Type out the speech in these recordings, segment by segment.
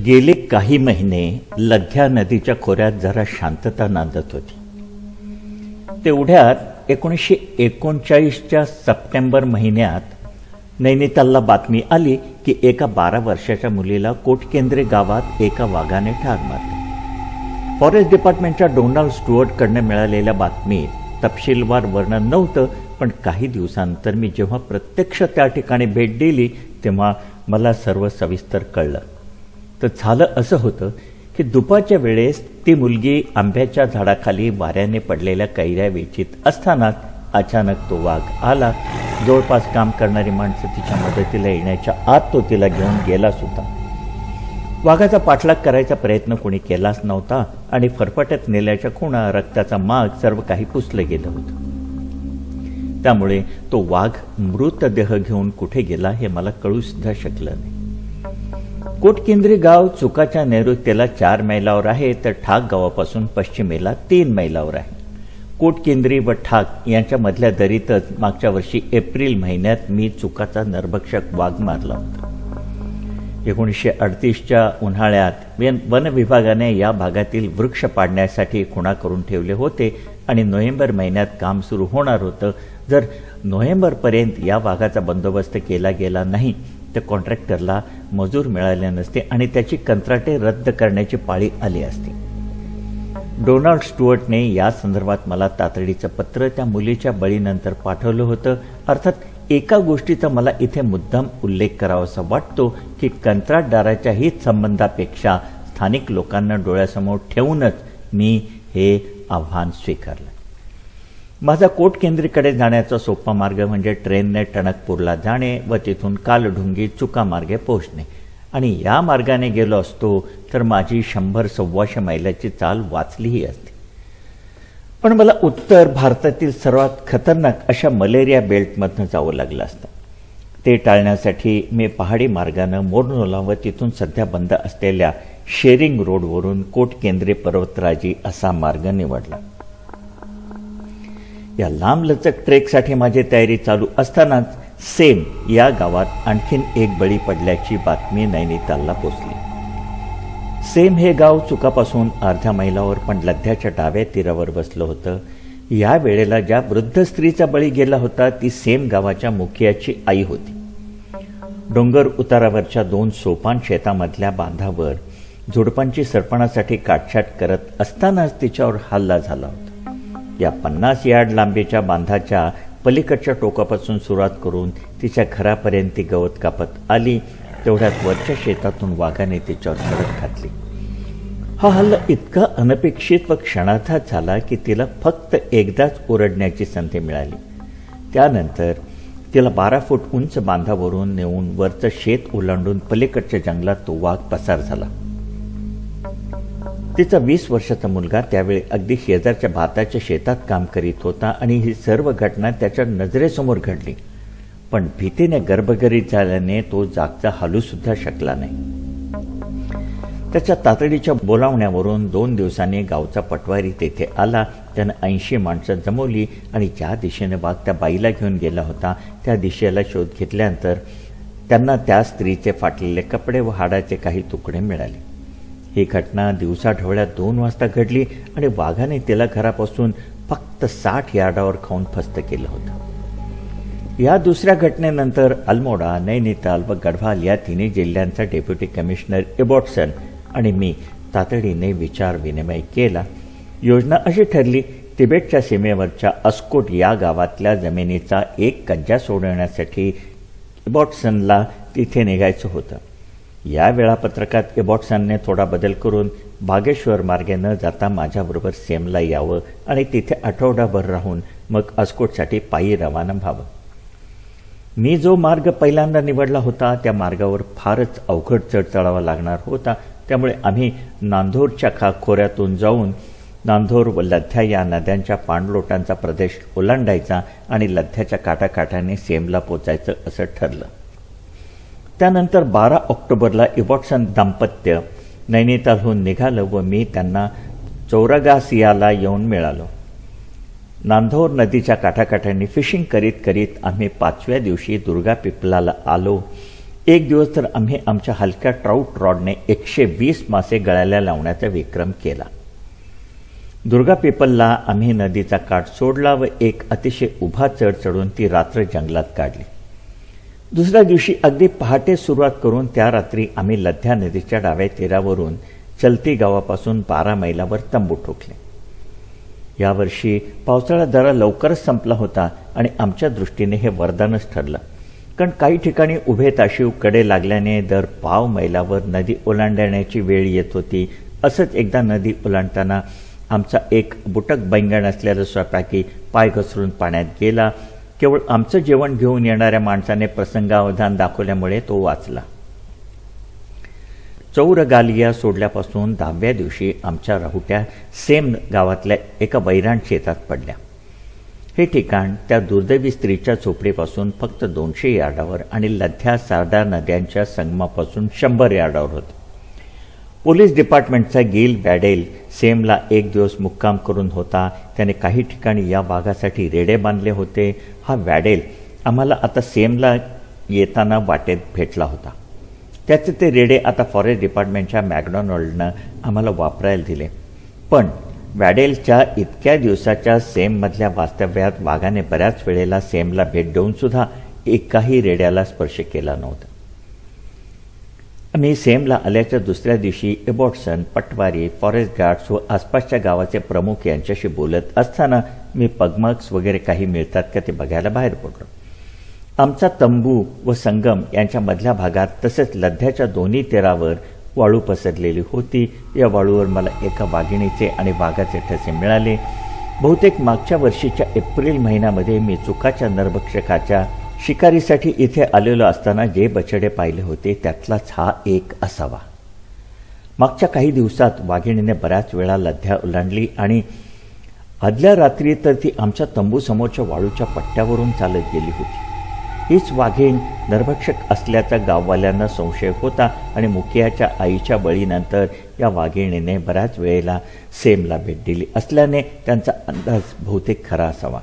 गेले काही महिने लध्या नदीच्या खोऱ्यात जरा शांतता नांदत होती. तेवढ्यात 1939च्या सप्टेंबर महिन्यात नैनितालला बातमी आली की एका 12 वर्षाच्या मुलीला कोटकेंद्रे गावात एका वाघाने ठार मारले. फॉरेस्ट डिपार्टमेंटच्या डोनाल्ड स्टुअर्टकडनं मिळालेल्या बातमीत तपशीलवार वर्णन नव्हतं, पण काही दिवसांनंतर मी जेव्हा प्रत्यक्ष त्या ठिकाणी भेट दिली तेव्हा मला सर्व सविस्तर कळलं. तर झालं असं होतं की दुपारच्या वेळेस ती मुलगी आंब्याच्या झाडाखाली वाऱ्याने पडलेल्या कैऱ्या वेचीत असतानाच अचानक तो वाघ आला. जवळपास काम करणारी माणसं तिच्या मदतीला येण्याच्या आत तो तिला घेऊन गेला सुद्धा. वाघाचा पाठलाग करायचा प्रयत्न कोणी केलाच नव्हता आणि फरफटत नेल्याच्या खुणा, रक्ताचा माग सर्व काही पुसलं गेलं होतं. त्यामुळे तो वाघ मृतदेह घेऊन कुठे गेला हे मला कळू सुद्धा शकलं नाही. कोटकेंद्रे गाव चुकाच्या नैऋत्येला 4 मैलावर आहे, तर ठाक गावापासून पश्चिमेला 3 मैलावर आहे. कोटकेंद्री व ठाक यांच्या मधल्या दरीतच मागच्या वर्षी एप्रिल महिन्यात मी चुकाचा नरभक्षक वाघ मारला होता. 1938च्या उन्हाळ्यात वन विभागाने या भागातील वृक्ष पाडण्यासाठी खुणा करून ठेवले होते आणि नोव्हेंबर महिन्यात काम सुरू होणार होतं. जर नोव्हेंबरपर्यंत या वाघाचा बंदोबस्त केला गेला नाही तर कॉन्ट्रॅक्टरला मजूर मिळाले नसते आणि त्याची कंत्राटे रद्द करण्याची पाळी आली असती. डोनाल्ड स्टुअर्टने या संदर्भात मला तातडीचं पत्र त्या मुलीच्या बळीनंतर पाठवलं होतं. अर्थात एका गोष्टीचा मला इथे मुद्दाम उल्लेख करावासा वाटतो की कंत्राटदाराच्या हित संबंधापेक्षा स्थानिक लोकांना डोळ्यासमोर ठेवूनच मी हे आव्हान स्वीकारलं. माझा कोटकेंद्रीकडे जाण्याचा सोपा मार्ग म्हणजे ट्रेनने टणकपूरला जाणे व तिथून कालढुंगी चुका मार्गे पोहोचणे, आणि या मार्गाने गेलो असतो तर माझी 100-125 मैलाची चाल वाचलीही असती. पण मला उत्तर भारतातील सर्वात खतरनाक अशा मलेरिया बेल्टमधनं जावं लागलं असतं. ते टाळण्यासाठी मी पहाडी मार्गानं मोरनोला व तिथून सध्या बंद असलेल्या शेरिंग रोडवरून कोटकेंद्रे पर्वतराजी असा मार्ग निवडला. या लांबलचक ट्रेकसाठी माझी तयारी चालू असतानाच सेम या गावात आणखीन एक बळी पडल्याची बातमी नैनितालला पोचली. सेम हे गाव चुकापासून अर्ध्या मैलावर पण लध्याच्या डाव्या तीरावर बसलं होतं. या वेळेला ज्या वृद्ध स्त्रीचा बळी गेला होता ती सेम गावाच्या मुखियाची आई होती. डोंगर उतारावरच्या 2 सोपान शेतामधल्या बांधावर झुडपांची सरपणासाठी काटछाट करत असतानाच तिच्यावर हल्ला झाला होता. या 50 यार्ड लांबीच्या बांधाच्या पलीकडच्या टोकापासून सुरुवात करून तिच्या घरापर्यंत ती गवत कापत आली. तेवढ्यात वरच्या शेतातून वाघाने तिच्यावर धडक घातली. हा हल्ला इतका अनपेक्षित व क्षणार्धात झाला की तिला फक्त एकदाच ओरडण्याची संधी मिळाली. त्यानंतर तिला 12 फूट उंच बांधावरून नेऊन वरचं शेत ओलांडून पलीकडच्या जंगलात तो वाघ पसार झाला. तिचा 20 वर्षाचा मुलगा त्यावेळी अगदी शेजारच्या भाताच्या शेतात काम करीत होता आणि ही सर्व घटना त्याच्या नजरेसमोर घडली. पण भीतीने गर्भगरीत झाल्याने तो जागचा हलू सुद्धा शकला नाही. त्याच्या तातडीच्या बोलावण्यावरून 2 दिवसांनी गावचा पटवारी तेथे आला. त्यानं 80 माणसं जमवली आणि ज्या दिशेने वाघ त्या बाईला घेऊन गेला होता त्या दिशेला शोध घेतल्यानंतर त्यांना त्या स्त्रीचे फाटलेले कपडे व हाडाचे काही तुकडे मिळाले. ही घटना दिवसाढवळ्या 2 वाजता घडली आणि वाघाने तिला घरापासून फक्त 60 यार्डावर खाऊन फस्त केलं होतं. या दुसऱ्या घटनेनंतर अल्मोडा, नैनिताल व गढवाल या 3 जिल्ह्यांचा डेप्युटी कमिशनर एबॉट्सन आणि मी तातडीने विचार विनिमय केला. योजना अशी ठरली, तिबेटच्या सीमेवरच्या अस्कोट या गावातल्या जमिनीचा 1 कज्जा सोडवण्यासाठी एबॉट्सनला तिथे निघायचं होतं. या वेळापत्रकात एबॉट्सनने थोडा बदल करून बागेश्वर मार्गे न जाता माझ्याबरोबर सेमला यावं आणि तिथे आठवडाभर राहून मग अस्कोटसाठी पायी रवाना व्हावं. मी जो मार्ग पहिल्यांदा निवडला होता त्या मार्गावर फारच अवघड चढ चढावा लागणार होता. त्यामुळे आम्ही नांदोरच्या खोऱ्यातून जाऊन नांदोर व लध्या या नद्यांच्या पाणलोटांचा प्रदेश ओलांडायचा आणि लध्याच्या काठाकाठाने सेमला पोचायचं असं ठरलं. त्यानंतर 12 ऑक्टोबरला एबॉट्सन दाम्पत्य नैनितालहून निघालं व मी त्यांना चौरगासियाला येऊन मिळालो. नांदोर नदीच्या काठाकाठांनी फिशिंग करीत करीत आम्ही 5व्या दिवशी दुर्गा पिपलाला आलो. एक दिवस तर आम्ही आमच्या हलक्या ट्राऊट रॉडने 120 मासे गळ्याला लावण्याचा विक्रम केला. दुर्गा पिपलला आम्ही नदीचा काठ सोडला व एक अतिशय उभा चढ चढून ती रात्र जंगलात काढली. दुसऱ्या दिवशी अगदी पहाटे सुरुवात करून त्या रात्री आम्ही लध्या नदीच्या डाव्या तीरावरून चलती गावापासून 12 मैलावर तंबू ठोकले. यावर्षी पावसाळा जरा लवकरच संपला होता आणि आमच्या दृष्टीने हे वरदानच ठरलं, कारण काही ठिकाणी उभे ताशीव कडे लागल्याने दर पाव मैलावर नदी ओलांडण्याची वेळ येत होती. असंच एकदा नदी ओलांडताना आमचा एक बुटक बैंगण असलेला स्वयंपाकी पाय घसरून पाण्यात गेला. केवळ आमचं जेवण घेऊन येणाऱ्या माणसाने प्रसंगावधान दाखवल्यामुळे तो वाचला. चौरगालिया सोडल्यापासून 10व्या दिवशी आमच्या राहुट्या सेम गावातल्या एका वैराण शेतात पडल्या. हे ठिकाण त्या दुर्दैवी स्त्रीच्या झोपडीपासून फक्त 200 यार्डावर आणि लध्या सारदा नद्यांच्या संगमापासून 100 यार्डावर होतं. पोलीस डिपार्टमेंटचा गिल बॅडेल सेमला एक दिवस मुक्काम करून होता. त्याने काही ठिकाणी या भागासाठी रेडे बांधले होते. हा वॅडेल आम्हाला आता सेमला येताना वाटेत भेटला होता. त्याचे ते रेडे आता फॉरेस्ट डिपार्टमेंटच्या मॅकडॉनल्डनं आम्हाला वापरायला दिले. पण वॅडेलच्या इतक्या दिवसाच्या सेममधल्या वास्तव्यात वाघाने बऱ्याच वेळेला सेमला भेट देऊनसुद्धा एकाही रेड्याला स्पर्श केला नव्हता. आम्ही सेमला आल्याच्या दुसऱ्या दिवशी एबॉट्सन, पटवारी, फॉरेस्ट गार्ड्स व आसपासच्या गावाचे प्रमुख यांच्याशी बोलत असताना मी पगमक्स वगैरे काही मिळतात का ते बघायला बाहेर पडलो. आमचा तंबू व संगम यांच्या मधल्या भागात तसेच लध्याच्या दोन्ही तीरावर वाळू पसरलेली होती. या वाळूवर मला एका वाघिणीचे आणि वाघाचे ठसे मिळाले. बहुतेक मागच्या वर्षीच्या एप्रिल महिन्यामध्ये मी चुकाच्या नरभक्षकाच्या शिकारीसाठी इथे आलेलो असताना जे बछडे पाहिले होते त्यातलाच हा एक असावा. मागच्या काही दिवसात वाघिणीने बऱ्याच वेळा लध्या ओलांडली आणि आदल्या रात्री तर ती आमच्या तंबूसमोरच्या वाळूच्या पट्ट्यावरून चालत गेली होती. हीच वाघीण नरभक्षक असल्याचा गाववाल्यांना संशय होता आणि मुखियाच्या आईच्या बळीनंतर या वाघिणीने बऱ्याच वेळेला सेमला भेट दिली असल्याने त्यांचा अंदाज बहुतेक खरा असावा.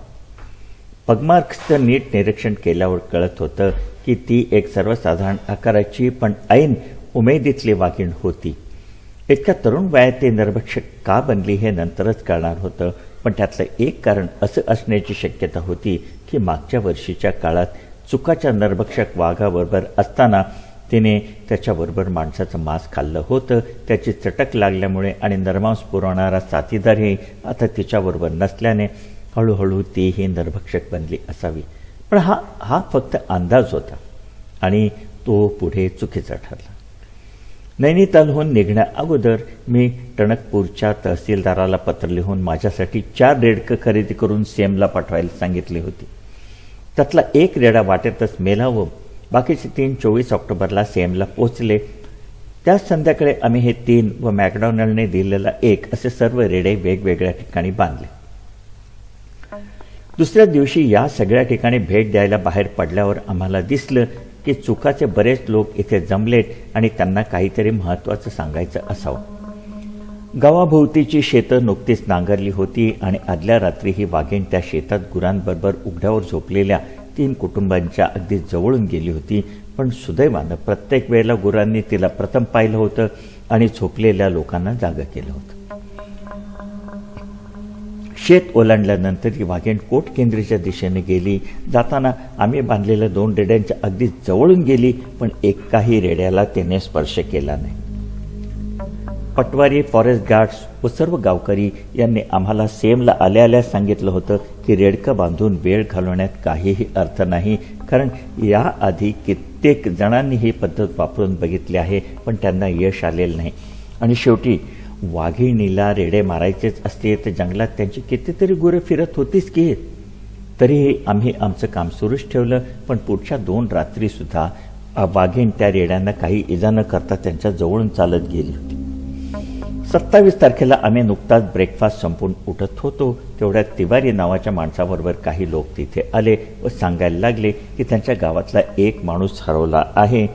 पगमार्क्सचं नीट निरीक्षण केल्यावर कळत होतं की ती एक सर्वसाधारण आकाराची पण ऐन उमेदीतली वाघीण होती. इतक्या तरुण वयात ते नरभक्षक का बनली हे नंतरच कळणार होतं. पण त्यातलं एक कारण असं असण्याची शक्यता होती की मागच्या वर्षीच्या काळात चुकाच्या नरभक्षक वाघाबरोबर असताना तिने त्याच्याबरोबर माणसाचं मांस खाल्लं होतं. त्याची चटक लागल्यामुळे आणि नरमांस पुरवणारा साथीदारही आता तिच्याबरोबर नसल्याने हळूहळू तीही नरभक्षक बनली असावी. पण हा फक्त अंदाज होता आणि तो पुढे चुकीचा ठरला. नैनितालहून निघण्या अगोदर मी टणकपूरच्या तहसीलदाराला पत्र लिहून माझ्यासाठी 4 रेडकं खरेदी करून सेमला पाठवायला सांगितली होती. त्यातला एक रेडा वाटेतच मेला व बाकीचे 3 24 ऑक्टोबरला सेमला पोचले. त्याच संध्याकाळी आम्ही हे 3 व मॅकडॉनल्डने दिलेला 1 असे सर्व रेडे वेगवेगळ्या ठिकाणी बांधले. दुसऱ्या दिवशी या सगळ्या ठिकाणी भेट द्यायला बाहेर पडल्यावर आम्हाला दिसलं की चुकाचे बरेच लोक इथे जमलेत आणि त्यांना काहीतरी महत्त्वाचं सांगायचं असावं. गावाभोवतीची शेतं नुकतीच नांगरली होती आणि आदल्या रात्री ही वाघीण त्या शेतात गुरांबरोबर उघड्यावर झोपलेल्या 3 कुटुंबांच्या अगदी जवळून गेली होती. पण सुदैवानं प्रत्येक वेळेला गुरांनी तिला प्रथम पाहिलं होतं आणि झोपलेल्या लोकांना जागं केलं होतं. शेत ओलांडल्यानंतर ती वाघीण कोटकेंद्रीच्या दिशेने गेली. जाताना आम्ही बांधलेल्या 2 रेड्यांच्या अगदी जवळून गेली, पण एकाही रेड्याला तिने स्पर्श केला नाही. पटवारी, फॉरेस्ट गार्ड्स व सर्व गावकरी यांनी आम्हाला सेमला आल्या सांगितलं होतं की रेडकं बांधून वेळ घालवण्यात काहीही अर्थ नाही, कारण याआधी कित्येक जणांनी ही पद्धत वापरून बघितली आहे पण त्यांना यश आलेलं नाही. आणि शेवटी वाघिणीला रेडे मारायचेच असते तर जंगलात त्यांची कितीतरी गुरं फिरत होतीच की. तरीही आम्ही आमचं काम सुरूच ठेवलं. पण पुढच्या 2 रात्रीसुद्धा वाघीण त्या रेड्यांना काही इजा न करता त्यांच्या जवळून चालत गेली होती. 27 तारखेला आम्ही नुकताच ब्रेकफास्ट संपून उठत होतो तेवढ्यात तिवारी नावाच्या माणसाबरोबर काही लोक तिथे आले व सांगायला लागले की त्यांच्या गावातला एक माणूस हरवला आहे.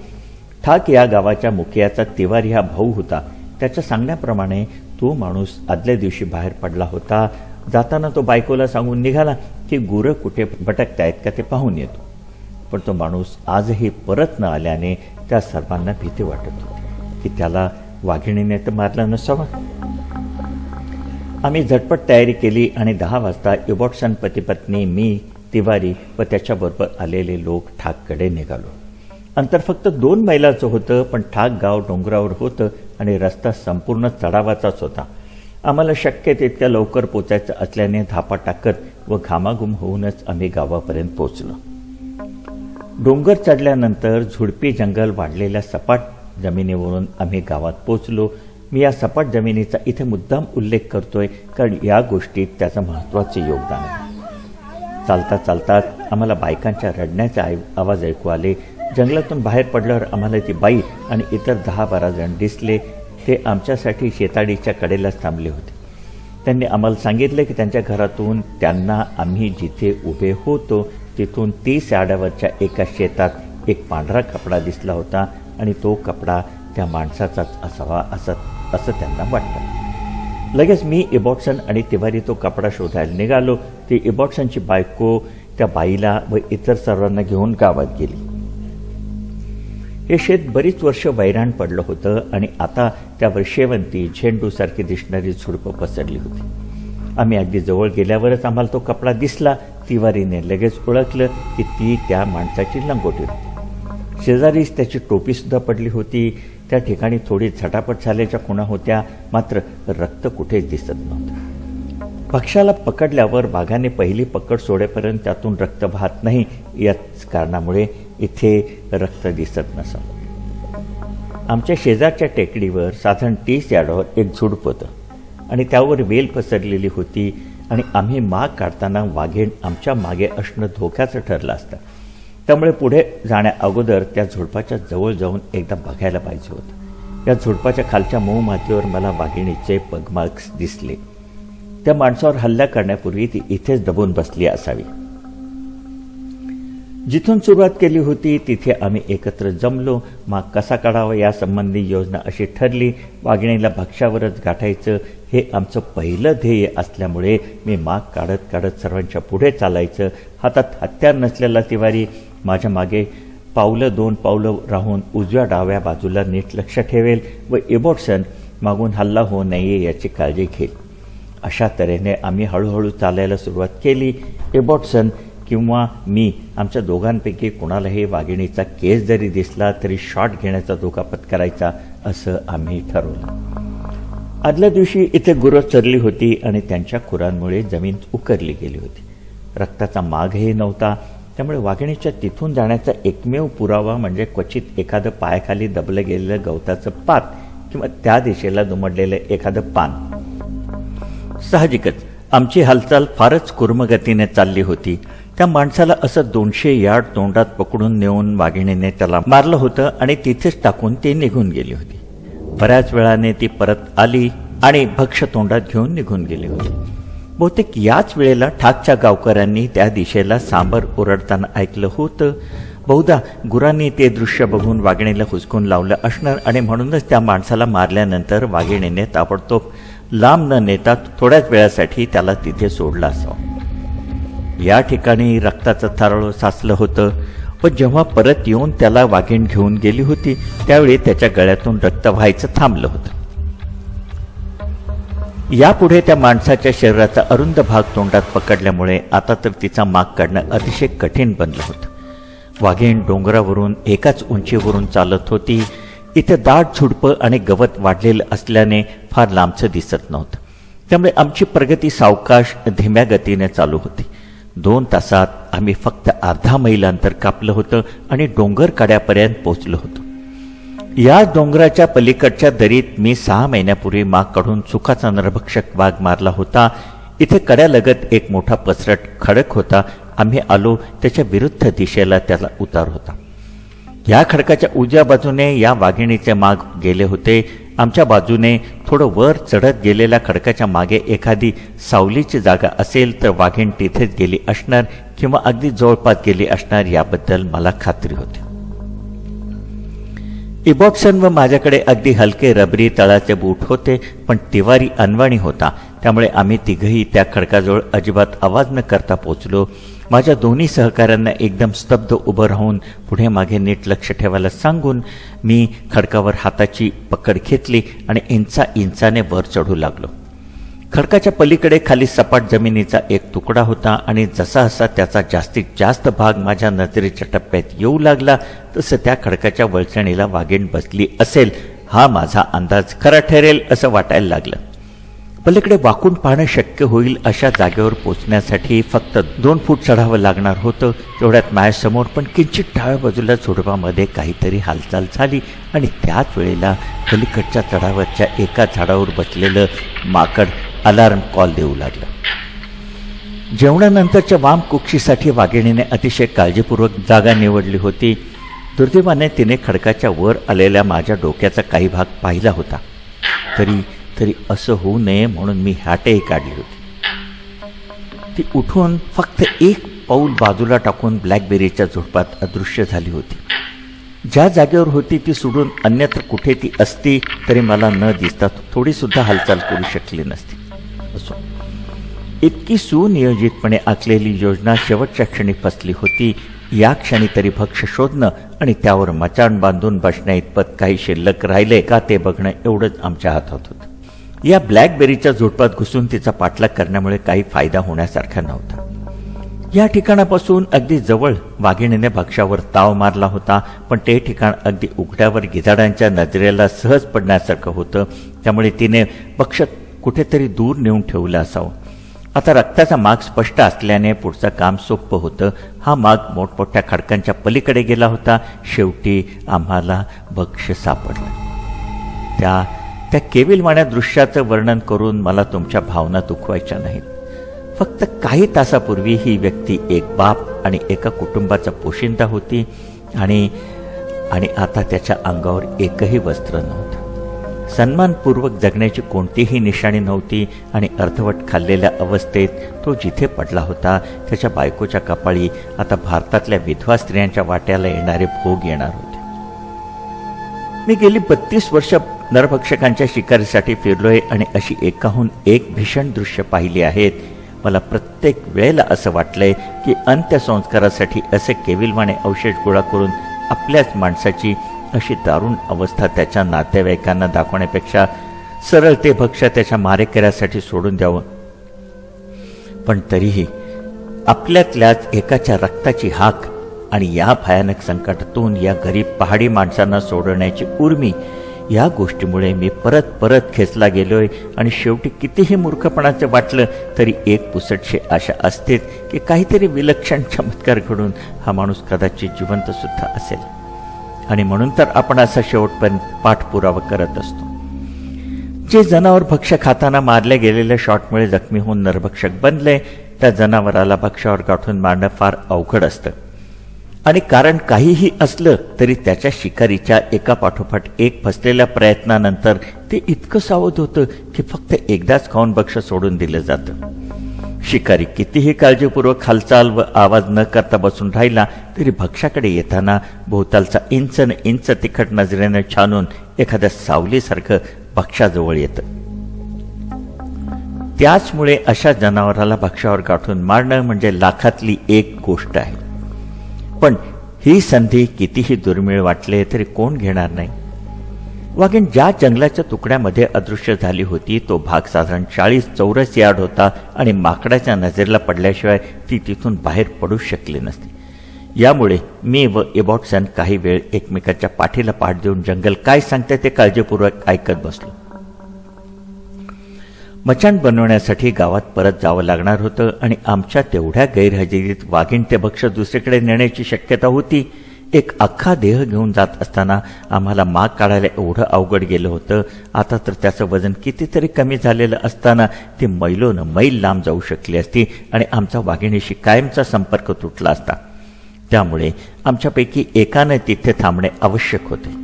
ठाक या गावाच्या मुखियाचा तिवारी हा भाऊ होता. त्याच्या सांगण्याप्रमाणे तो माणूस आदल्या दिवशी बाहेर पडला होता. जाताना तो बायकोला सांगून निघाला की गुरं कुठे भटकतायत का ते पाहून येतो. पण तो माणूस आजही परत न आल्याने त्या सर्वांना भीती वाटत होती की त्याला वाघिणीने तर मारलं नसावं. आम्ही झटपट तयारी केली आणि 10 वाजता इबॉट्सन पती-पत्नी, मी, तिवारी व त्याच्याबरोबर आलेले लोक ठाककडे निघालो. अंतर फक्त 2 मैलाचं होतं, पण ठाक गाव डोंगरावर होतं आणि रस्ता संपूर्ण चढावाचाच होता. आम्हाला शक्य तितक्या लवकर पोचायचं असल्याने धापा टाकत व घामाघूम होऊनच आम्ही गावापर्यंत पोचलो. डोंगर चढल्यानंतर झुडपी जंगल वाढलेल्या सपाट जमिनीवरून आम्ही गावात पोचलो. मी या सपाट जमिनीचा इथे मुद्दाम उल्लेख करतोय कारण या गोष्टीत त्याचं महत्त्वाचे योगदान आहे. चालता चालता आम्हाला बायकांच्या रडण्याचे आवाज ऐकू आले. जंगलातून बाहेर पडल्यावर आम्हाला ती बाई आणि इतर 10-12 जण दिसले. ते आमच्यासाठी शेताडीच्या कडेलाच थांबले होते. त्यांनी आम्हाला सांगितले की त्यांच्या घरातून त्यांना आम्ही जिथे उभे होतो तिथून 30 आड्यावरच्या एका शेतात एक पांढरा कपडा दिसला होता आणि तो कपडा त्या माणसाचाच असावा असं त्यांना वाटतं. लगेच मी इबॉट्सन आणि तिवारी तो कपडा शोधायला निघालो. ती इबॉट्सनची बायको त्या बाईला व इतर सर्वांना घेऊन गावात गेली. हे शेत बरीच वर्ष वैराण पडलं होतं आणि आता त्यावर शेवंती, झेंडूसारखी दिसणारी झुडपं पसरली होती. आम्ही अगदी जवळ गेल्यावरच आम्हाला तो कपडा दिसला. तिवारीने लगेच ओळखलं की ती त्या माणसाची लंगोटी होती. शेजारीच त्याची टोपीसुद्धा पडली होती. त्या ठिकाणी थोडी झटापट झाल्याच्या खुणा होत्या, मात्र रक्त कुठेच दिसत नव्हतं. पक्षाला पकडल्यावर वाघाने पहिली पकड सोडेपर्यंत त्यातून रक्त वाहत नाही. याच कारणामुळे इथे रक्त दिसत नसावं. आमच्या शेजारच्या टेकडीवर साधारण 30 यार्डावर एक झुडप होतं आणि त्यावर वेल पसरलेली होती आणि आम्ही माग काढताना वाघीण आमच्या मागे असणं धोक्याचं ठरलं असतं. त्यामुळे पुढे जाण्या अगोदर त्या झुडपाच्या जवळ जाऊन एकदा बघायला पाहिजे होतं. या झुडपाच्या खालच्या मऊ मातीवर मला वाघिणीचे पगमार्क्स दिसले. त्या माणसावर हल्ला करण्यापूर्वी ती इथेच दबून बसली असावी. जिथून सुरुवात केली होती तिथे आम्ही एकत्र जमलो. माग कसा काढावा यासंबंधी योजना अशी ठरली. वाघिणीला भक्ष्यावरच गाठायचं हे आमचं पहिलं ध्येय असल्यामुळे मी माग काढत काढत सर्वांच्या पुढे चालायचं. हातात हत्यार नसलेला तिवारी माझ्या मागे 1-2 पावलं राहून उजव्या डाव्या बाजूला नीट लक्ष ठेवेल व इबॉट्सन मागून हल्ला होऊ नये याची काळजी घेईल. अशा तऱ्हेने आम्ही हळूहळू चालायला सुरुवात केली. इबॉट्सन किंवा मी आमच्या दोघांपैकी कोणालाही वाघिणीचा केस जरी दिसला तरी शॉट घेण्याचा धोका पत्करायचा असं आम्ही ठरवलं. आदल्या दिवशी इथे गुरं चरली होती आणि त्यांच्या खुरांमुळे जमीन उकरली गेली होती. रक्ताचा मागही नव्हता. त्यामुळे वाघिणीच्या तिथून जाण्याचा एकमेव पुरावा म्हणजे क्वचित एखादं पायाखाली दबलं गेलेलं गवताचं पात किंवा त्या दिशेला दुमडलेलं एखादं पान. साहजिकच आमची हालचाल फारच कुर्मगतीने चालली होती. त्या माणसाला असं 200 यार्ड तोंडात पकडून नेऊन वाघिणीने त्याला मारलं होतं आणि तिथेच टाकून ती निघून गेली होती. बऱ्याच वेळाने ती परत आली आणि भक्ष्य तोंडात घेऊन निघून गेली होती. बहुतेक याच वेळेला ठाकच्या गावकऱ्यांनी त्या दिशेला सांबर ओरडताना ऐकलं होतं. बहुधा गुरांनी ते दृश्य बघून वाघिणीला हुसकून लावलं असणार आणि म्हणूनच त्या माणसाला मारल्यानंतर वाघिणीने ताबडतोब लांब न नेता थोड्याच वेळासाठी त्याला तिथे सोडलं असावं. या ठिकाणी रक्ताचं थारोळं साचलं होतं व जेव्हा परत येऊन त्याला वाघीण घेऊन गेली होती त्यावेळी त्याच्या गळ्यातून रक्त व्हायचं थांबलं होतं. यापुढे त्या माणसाच्या शरीराचा अरुंद भाग तोंडात पकडल्यामुळे आता तर तिचा माग काढणं अतिशय कठीण बनलं होतं. वाघीण डोंगरावरून एकाच उंचीवरून चालत होती. इथे दाट झुडपं आणि गवत वाढलेलं असल्याने फार लांबचं दिसत नव्हतं. त्यामुळे आमची प्रगती सावकाश धीम्या गतीने चालू होती. 2 तासात आम्ही फक्त अर्धा मैल अंतर कापलं होतं आणि डोंगर कड्यापर्यंत पोचलो होतो. या डोंगराच्या पलीकडच्या दरीत मी 6 महिन्यापूर्वी माग काढून सुखाचा नरभक्षक वाघ मारला होता. इथे कड्यालगत एक मोठा पसरट खडक होता. आम्ही आलो त्याच्या विरुद्ध दिशेला त्याला उतार होता. या खडकाच्या उजव्या बाजूने या वाघिणीचे माग गेले होते. आमच्या बाजूने थोडं वर चढत गेलेल्या खडकाच्या मागे एखादी सावलीची जागा असेल तर वाघीण तिथेच गेली असणार किंवा अगदी जवळपास गेली असणार याबद्दल मला खात्री होती. इबॉट्सन व माझ्याकडे अगदी हलके रबरी तळाचे बूट होते, पण तिवारी अनवाणी होता. त्यामुळे आम्ही तिघही त्या खडकाजवळ अजिबात आवाज न करता पोचलो. माझ्या दोन्ही सहकाऱ्यांना एकदम स्तब्ध उभं राहून पुढे मागे नीट लक्ष ठेवायला सांगून मी खडकावर हाताची पकड घेतली आणि इंचाने वर चढू लागलो. खडकाच्या पलीकडे खाली सपाट जमिनीचा एक तुकडा होता आणि जसा त्याचा जास्तीत जास्त भाग माझ्या नजरेच्या टप्प्यात येऊ लागला तसं त्या खडकाच्या वळचणीला वाघीण बसली असेल हा माझा अंदाज खरा ठरेल असं वाटायला लागलं. पलीकडे वाकून पाहणं शक्य होईल अशा जागेवर पोचण्यासाठी फक्त 2 फूट चढावं लागणार होतं. तेवढ्यात माझ्यासमोर पण किंचित डाव्या बाजूला झुडपामध्ये काहीतरी हालचाल झाली आणि त्याच वेळेला पलीकडच्या चढावरच्या एका झाडावर बसलेलं माकड अलार्म कॉल देऊ लागलं. जेवणानंतरच्या वाम कुक्षीसाठी वाघिणीने अतिशय काळजीपूर्वक जागा निवडली होती. दुर्दैवाने तिने खडकाच्या वर आलेल्या माझ्या डोक्याचा काही भाग पाहिला होता. तरी असं होऊ नये म्हणून मी हॅटही काढली होती. ती उठून फक्त 1 पाऊल बाजूला टाकून ब्लॅकबेरीच्या झुडपात अदृश्य झाली होती. ज्या जागेवर होती ती सोडून अन्यत्र कुठे ती असती तरी मला न दिसता थोडी सुद्धा हालचाल करू शकली नसती. असो, इतकी सुनियोजितपणे आखलेली योजना शेवटच्या क्षणी फसली होती. या क्षणी तरी भक्ष शोधणं आणि त्यावर मचाण बांधून बसण्या इतपत काही शिल्लक राहिले का ते बघणं एवढंच आमच्या हातात होतं. या ब्लॅकबेरीच्या झुडपात घुसून तिचा पाठलाग करण्यामुळे काही फायदा होण्यासारखा नव्हता. या ठिकाणापासून अगदी जवळ वाघिणीने भक्ष्यावर ताव मारला होता, पण ते ठिकाण अगदी उघड्यावर गिधाडांच्या नजरेला सहज पडण्यासारखं होतं. त्यामुळे तिने भक्ष कुठेतरी दूर नेऊन ठेवलं असावं. आता रक्ताचा माग स्पष्ट असल्याने पुढचं काम सोपं होतं. हा माग मोठमोठ्या खडकांच्या पलीकडे गेला होता. शेवटी आम्हाला भक्ष्य सापडलं. त्या केविलवाण्या दृश्याचं वर्णन करून मला तुमच्या भावना दुखवायच्या नाहीत. फक्त काही तासापूर्वी ही व्यक्ती एक बाप आणि एका कुटुंबाचा पोशिंदा होती आणि आता त्याच्या अंगावर एकही वस्त्र नव्हतं. सन्मानपूर्वक जगण्याची कोणतीही निशाणी नव्हती आणि अर्धवट खाल्लेल्या अवस्थेत तो जिथे पडला होता त्याच्या बायकोच्या कपाळी आता भारतातल्या विधवा स्त्रियांच्या वाट्याला येणारे भोग येणार होते. मी गेली 32 वर्ष नरभक्षकांच्या शिकारीसाठी फिरलोय आणि अशी एकाहून एक भीषण दृश्य पाहिली आहेत. मला प्रत्येक वेळेला असं वाटलंय की अंत्यसंस्कारासाठी असे केविलवाणे अवशेष गोळा करून आपल्याच माणसाची अशी दारुण अवस्था त्याच्या नातेवाईकांना दाखवण्यापेक्षा सरळ ते भक्ष्य त्याच्या मारेकऱ्यासाठी सोडून द्यावं. पण तरीही आपल्यातल्याच एकाच्या रक्ताची हाक आणि या भयानक संकटातून या गरीब पहाडी माणसांना सोडवण्याची उर्मी या गोष्टीमुळे मी परत खेचला गेलोय. आणि शेवटी कितीही मूर्खपणाचं वाटलं तरी एक पुसटशी आशा असतेच की काहीतरी विलक्षण चमत्कार घडून हा माणूस कदाचित जिवंत सुद्धा असेल. आणि म्हणून तर आपण असा शेवटपर्यंत पाठपुरावा करत असतो. जे जनावर भक्ष्य खाताना मारले गेलेल्या शॉटमुळे जखमी होऊन नरभक्षक बनले त्या जनावराला भक्ष्यावर गाठून मारणं फार अवघड असतं. आणि कारण काहीही असलं तरी त्याच्या शिकारीच्या एकापाठोपाठ एक फसलेल्या प्रयत्नानंतर ते इतकं सावध होतं की फक्त एकदाच खाऊन भक्ष्य सोडून दिलं जातं. शिकारी कितीही काळजीपूर्वक हालचाल व आवाज न करता बसून राहिला तरी भक्ष्याकडे येताना भोवतालचा इंच तिखट नजरेनं छानून एखाद्या सावलीसारखं भक्ष्याजवळ येतं. त्याचमुळे अशा जनावराला भक्ष्यावर गाठून मारणं म्हणजे लाखातली एक गोष्ट आहे. पण ही संधी कितीही दुर्मिळ वाटले तरी कोण घेणार नाही. वाघीण ज्या जंगलाच्या तुकड्यामध्ये अदृश्य झाली होती तो भाग साधारण 40 चौरस यार्ड होता आणि माकडाच्या नजरेला पडल्याशिवाय ती तिथून बाहेर पडू शकली नसती. यामुळे मी व एबॉटसन काही वेळ एकमेकाच्या पाठीला पाठ देऊन जंगल काय सांगते ते काळजीपूर्वक ऐकत बसलो. मचाण बनवण्यासाठी गावात परत जावं लागणार होतं आणि आमच्या तेवढ्या गैरहजेरीत वाघीण ते भक्ष्य दुसरीकडे नेण्याची शक्यता होती. एक अख्खा देह घेऊन जात असताना आम्हाला माग काढायला एवढं अवघड गेलं होतं. आता तर त्याचं वजन कितीतरी कमी झालेलं असताना ती मैल लांब जाऊ शकली असती आणि आमचा वाघिणीशी कायमचा संपर्क तुटला असता. त्यामुळे आमच्यापैकी एकाने तिथे थांबणे आवश्यक होते.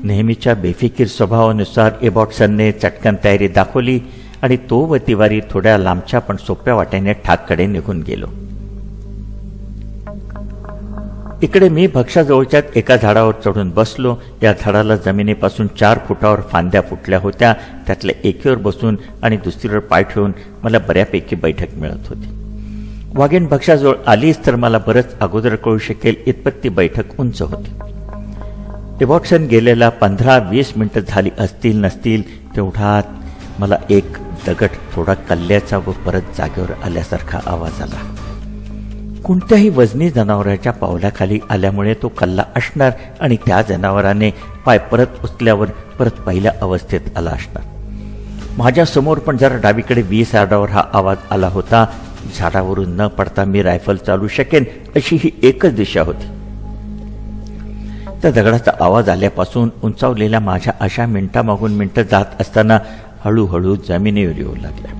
नेहमीच्या बेफिकीर स्वभावानुसार एबॉटसनने चटकन तयारी दाखवली आणि तो व तिवारी थोड्या लांबच्या पण सोप्या वाटेने ठाककडे निघून गेलो. इकडे मी भक्ष्याजवळच्या एका झाडावर चढून बसलो. या झाडाला जमिनीपासून 4 फुटावर फांद्या फुटल्या होत्या. त्यातल्या एकीवर बसून आणि दुसरीवर पाय ठेवून मला बऱ्यापैकी बैठक मिळत होती. वाघीण भक्ष्याजवळ आलीच तर मला बरंच अगोदर कळू शकेल इतपत ती बैठक उंच होती. इबॉट्सन गेलेला 15-20 मिनिटं झाली असतील नसतील तेवढ्यात मला एक दगड थोडा कल्ल्याचा व परत जागेवर आल्यासारखा आवाज आला. कोणत्याही वजनी जनावराच्या पावलाखाली आल्यामुळे तो कल्ला असणार आणि त्या जनावराने पाय परत उचल्यावर परत पहिल्या अवस्थेत आला असणार. माझ्या समोर पण जरा डावीकडे 20 यार्डावर हा आवाज आला होता. झाडावरून न पडता मी रायफल चालू शकेन अशी ही एकच दिशा होती. त्या दगडाचा आवाज आल्यापासून उंचावलेल्या माझ्या अशा मिनिटामागून मिनिटं जात असताना हळूहळू जमिनीवर येऊ लागल्या.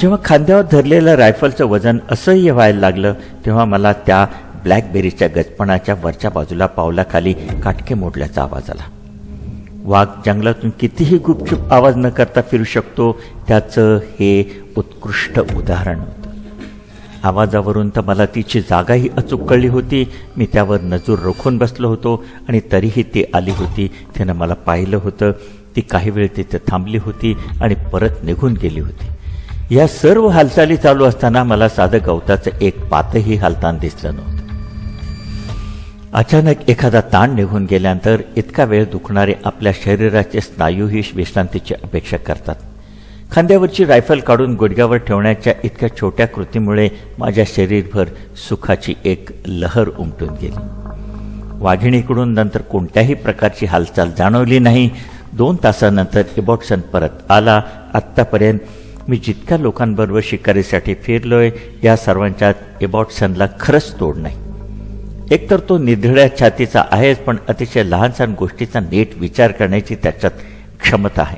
जेव्हा खांद्यावर धरलेलं रायफलचं वजन असह्य व्हायला लागलं तेव्हा मला त्या ब्लॅकबेरीच्या गजपणाच्या वरच्या बाजूला पावलाखाली काटके मोडल्याचा आवाज आला. वाघ जंगलातून कितीही गुपचूप आवाज न करता फिरू शकतो त्याचं हे उत्कृष्ट उदाहरण होतं. आवाजावरून तर मला तिची जागाही अचूक कळली होती. मी त्यावर नजर रोखून बसलो होतो आणि तरीही ती आली होती. तिनं मला पाहिलं होतं. ती काही वेळ तिथे थांबली होती आणि परत निघून गेली होती. या सर्व हालचाली चालू असताना मला साधं गवताचं एक पातही हालताना दिसलं नव्हतं. अचानक एखादा ताण निघून गेल्यानंतर इतका वेळ दुखणारे आपल्या शरीराचे स्नायूही विश्रांतीची अपेक्षा करतात. खांद्यावरची रायफल काढून गुडघ्यावर ठेवण्याच्या इतक्या छोट्या कृतीमुळे माझ्या शरीरभर सुखाची एक लहर उमटून गेली. वाघिणीकडून नंतर कोणत्याही प्रकारची हालचाल जाणवली नाही. 2 तासानंतर इबॉट्सन परत आला. आत्तापर्यंत मी जितक्या लोकांबरोबर शिकारीसाठी फिरलोय या सर्वांच्यात इबॉट्सनला खरंच तोड नाही. एकतर तो निधड्या छातीचा आहेच पण अतिशय लहानसहान गोष्टीचा नीट विचार करण्याची त्याच्यात क्षमता आहे.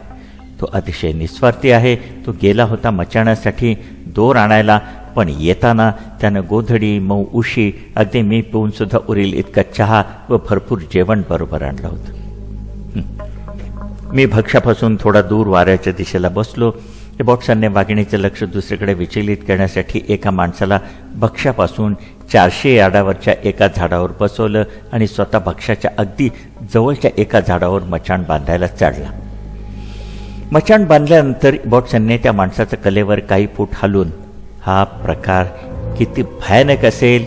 तो अतिशय निस्वार्थी आहे. तो गेला होता मचाण्यासाठी दोर आणायला पण येताना त्यानं गोधडी मऊ उशी अगदी मी पिऊन सुद्धा उरील इतका चहा व भरपूर जेवण बरोबर आणलं होतं. मी भक्ष्यापासून थोडा दूर वाऱ्याच्या दिशेला बसलो. इबॉट्सनने वाघिणीचं लक्ष दुसरीकडे विचलित करण्यासाठी एका माणसाला भक्ष्यापासून 400 यार्डावरच्या एका झाडावर बसवलं आणि स्वतः भक्ष्याच्या अगदी जवळच्या एका झाडावर मचाण बांधायला चढला. मचाण बांधल्यानंतर इबॉट्सनने त्या माणसाच्या कलेवर काही फूट हलवून हा प्रकार किती भयानक असेल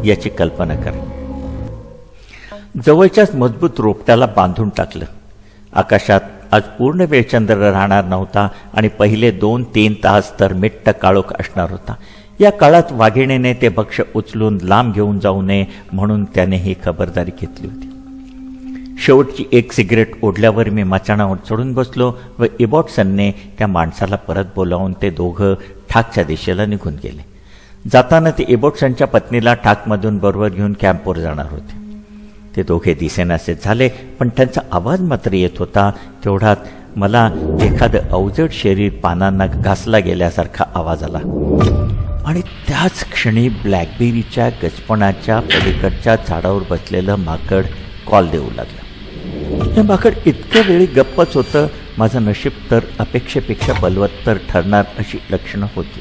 याची कल्पना कर. जवळच्याच मजबूत रोपट्याला बांधून टाकलं. आकाशात आज पूर्ण वेळ चंद्र राहणार नव्हता आणि पहिले 2-3 तास तर मिट्ट काळोख असणार होता. या काळात वाघिणीने ते भक्ष्य उचलून लांब घेऊन जाऊ नये म्हणून त्याने ही खबरदारी घेतली होती. शेवटची एक सिगरेट ओढल्यावर मी मचाणावर चढून बसलो व इबॉट्सनने त्या माणसाला परत बोलावून ते दोघं ठाकच्या दिशेला निघून गेले. जाताना ते इबॉट्सनच्या पत्नीला ठाकमधून बरोबर घेऊन कॅम्पवर जाणार होते. ते दोघे दिसेनासे झाले पण त्यांचा आवाज मात्र येत होता. तेवढ्यात मला एखादं अवजड शरीर पानांना घासला गेल्यासारखा आवाज आला आणि त्याच क्षणी ब्लॅकबेरीच्या गजपणाच्या पलीकडच्या झाडावर बसलेलं माकड कॉल देऊ लागलं. हे माकड इतक्या वेळी गप्पच होतं. माझं नशीब तर अपेक्षेपेक्षा बलवत्तर ठरणार अशी लक्षणं होती.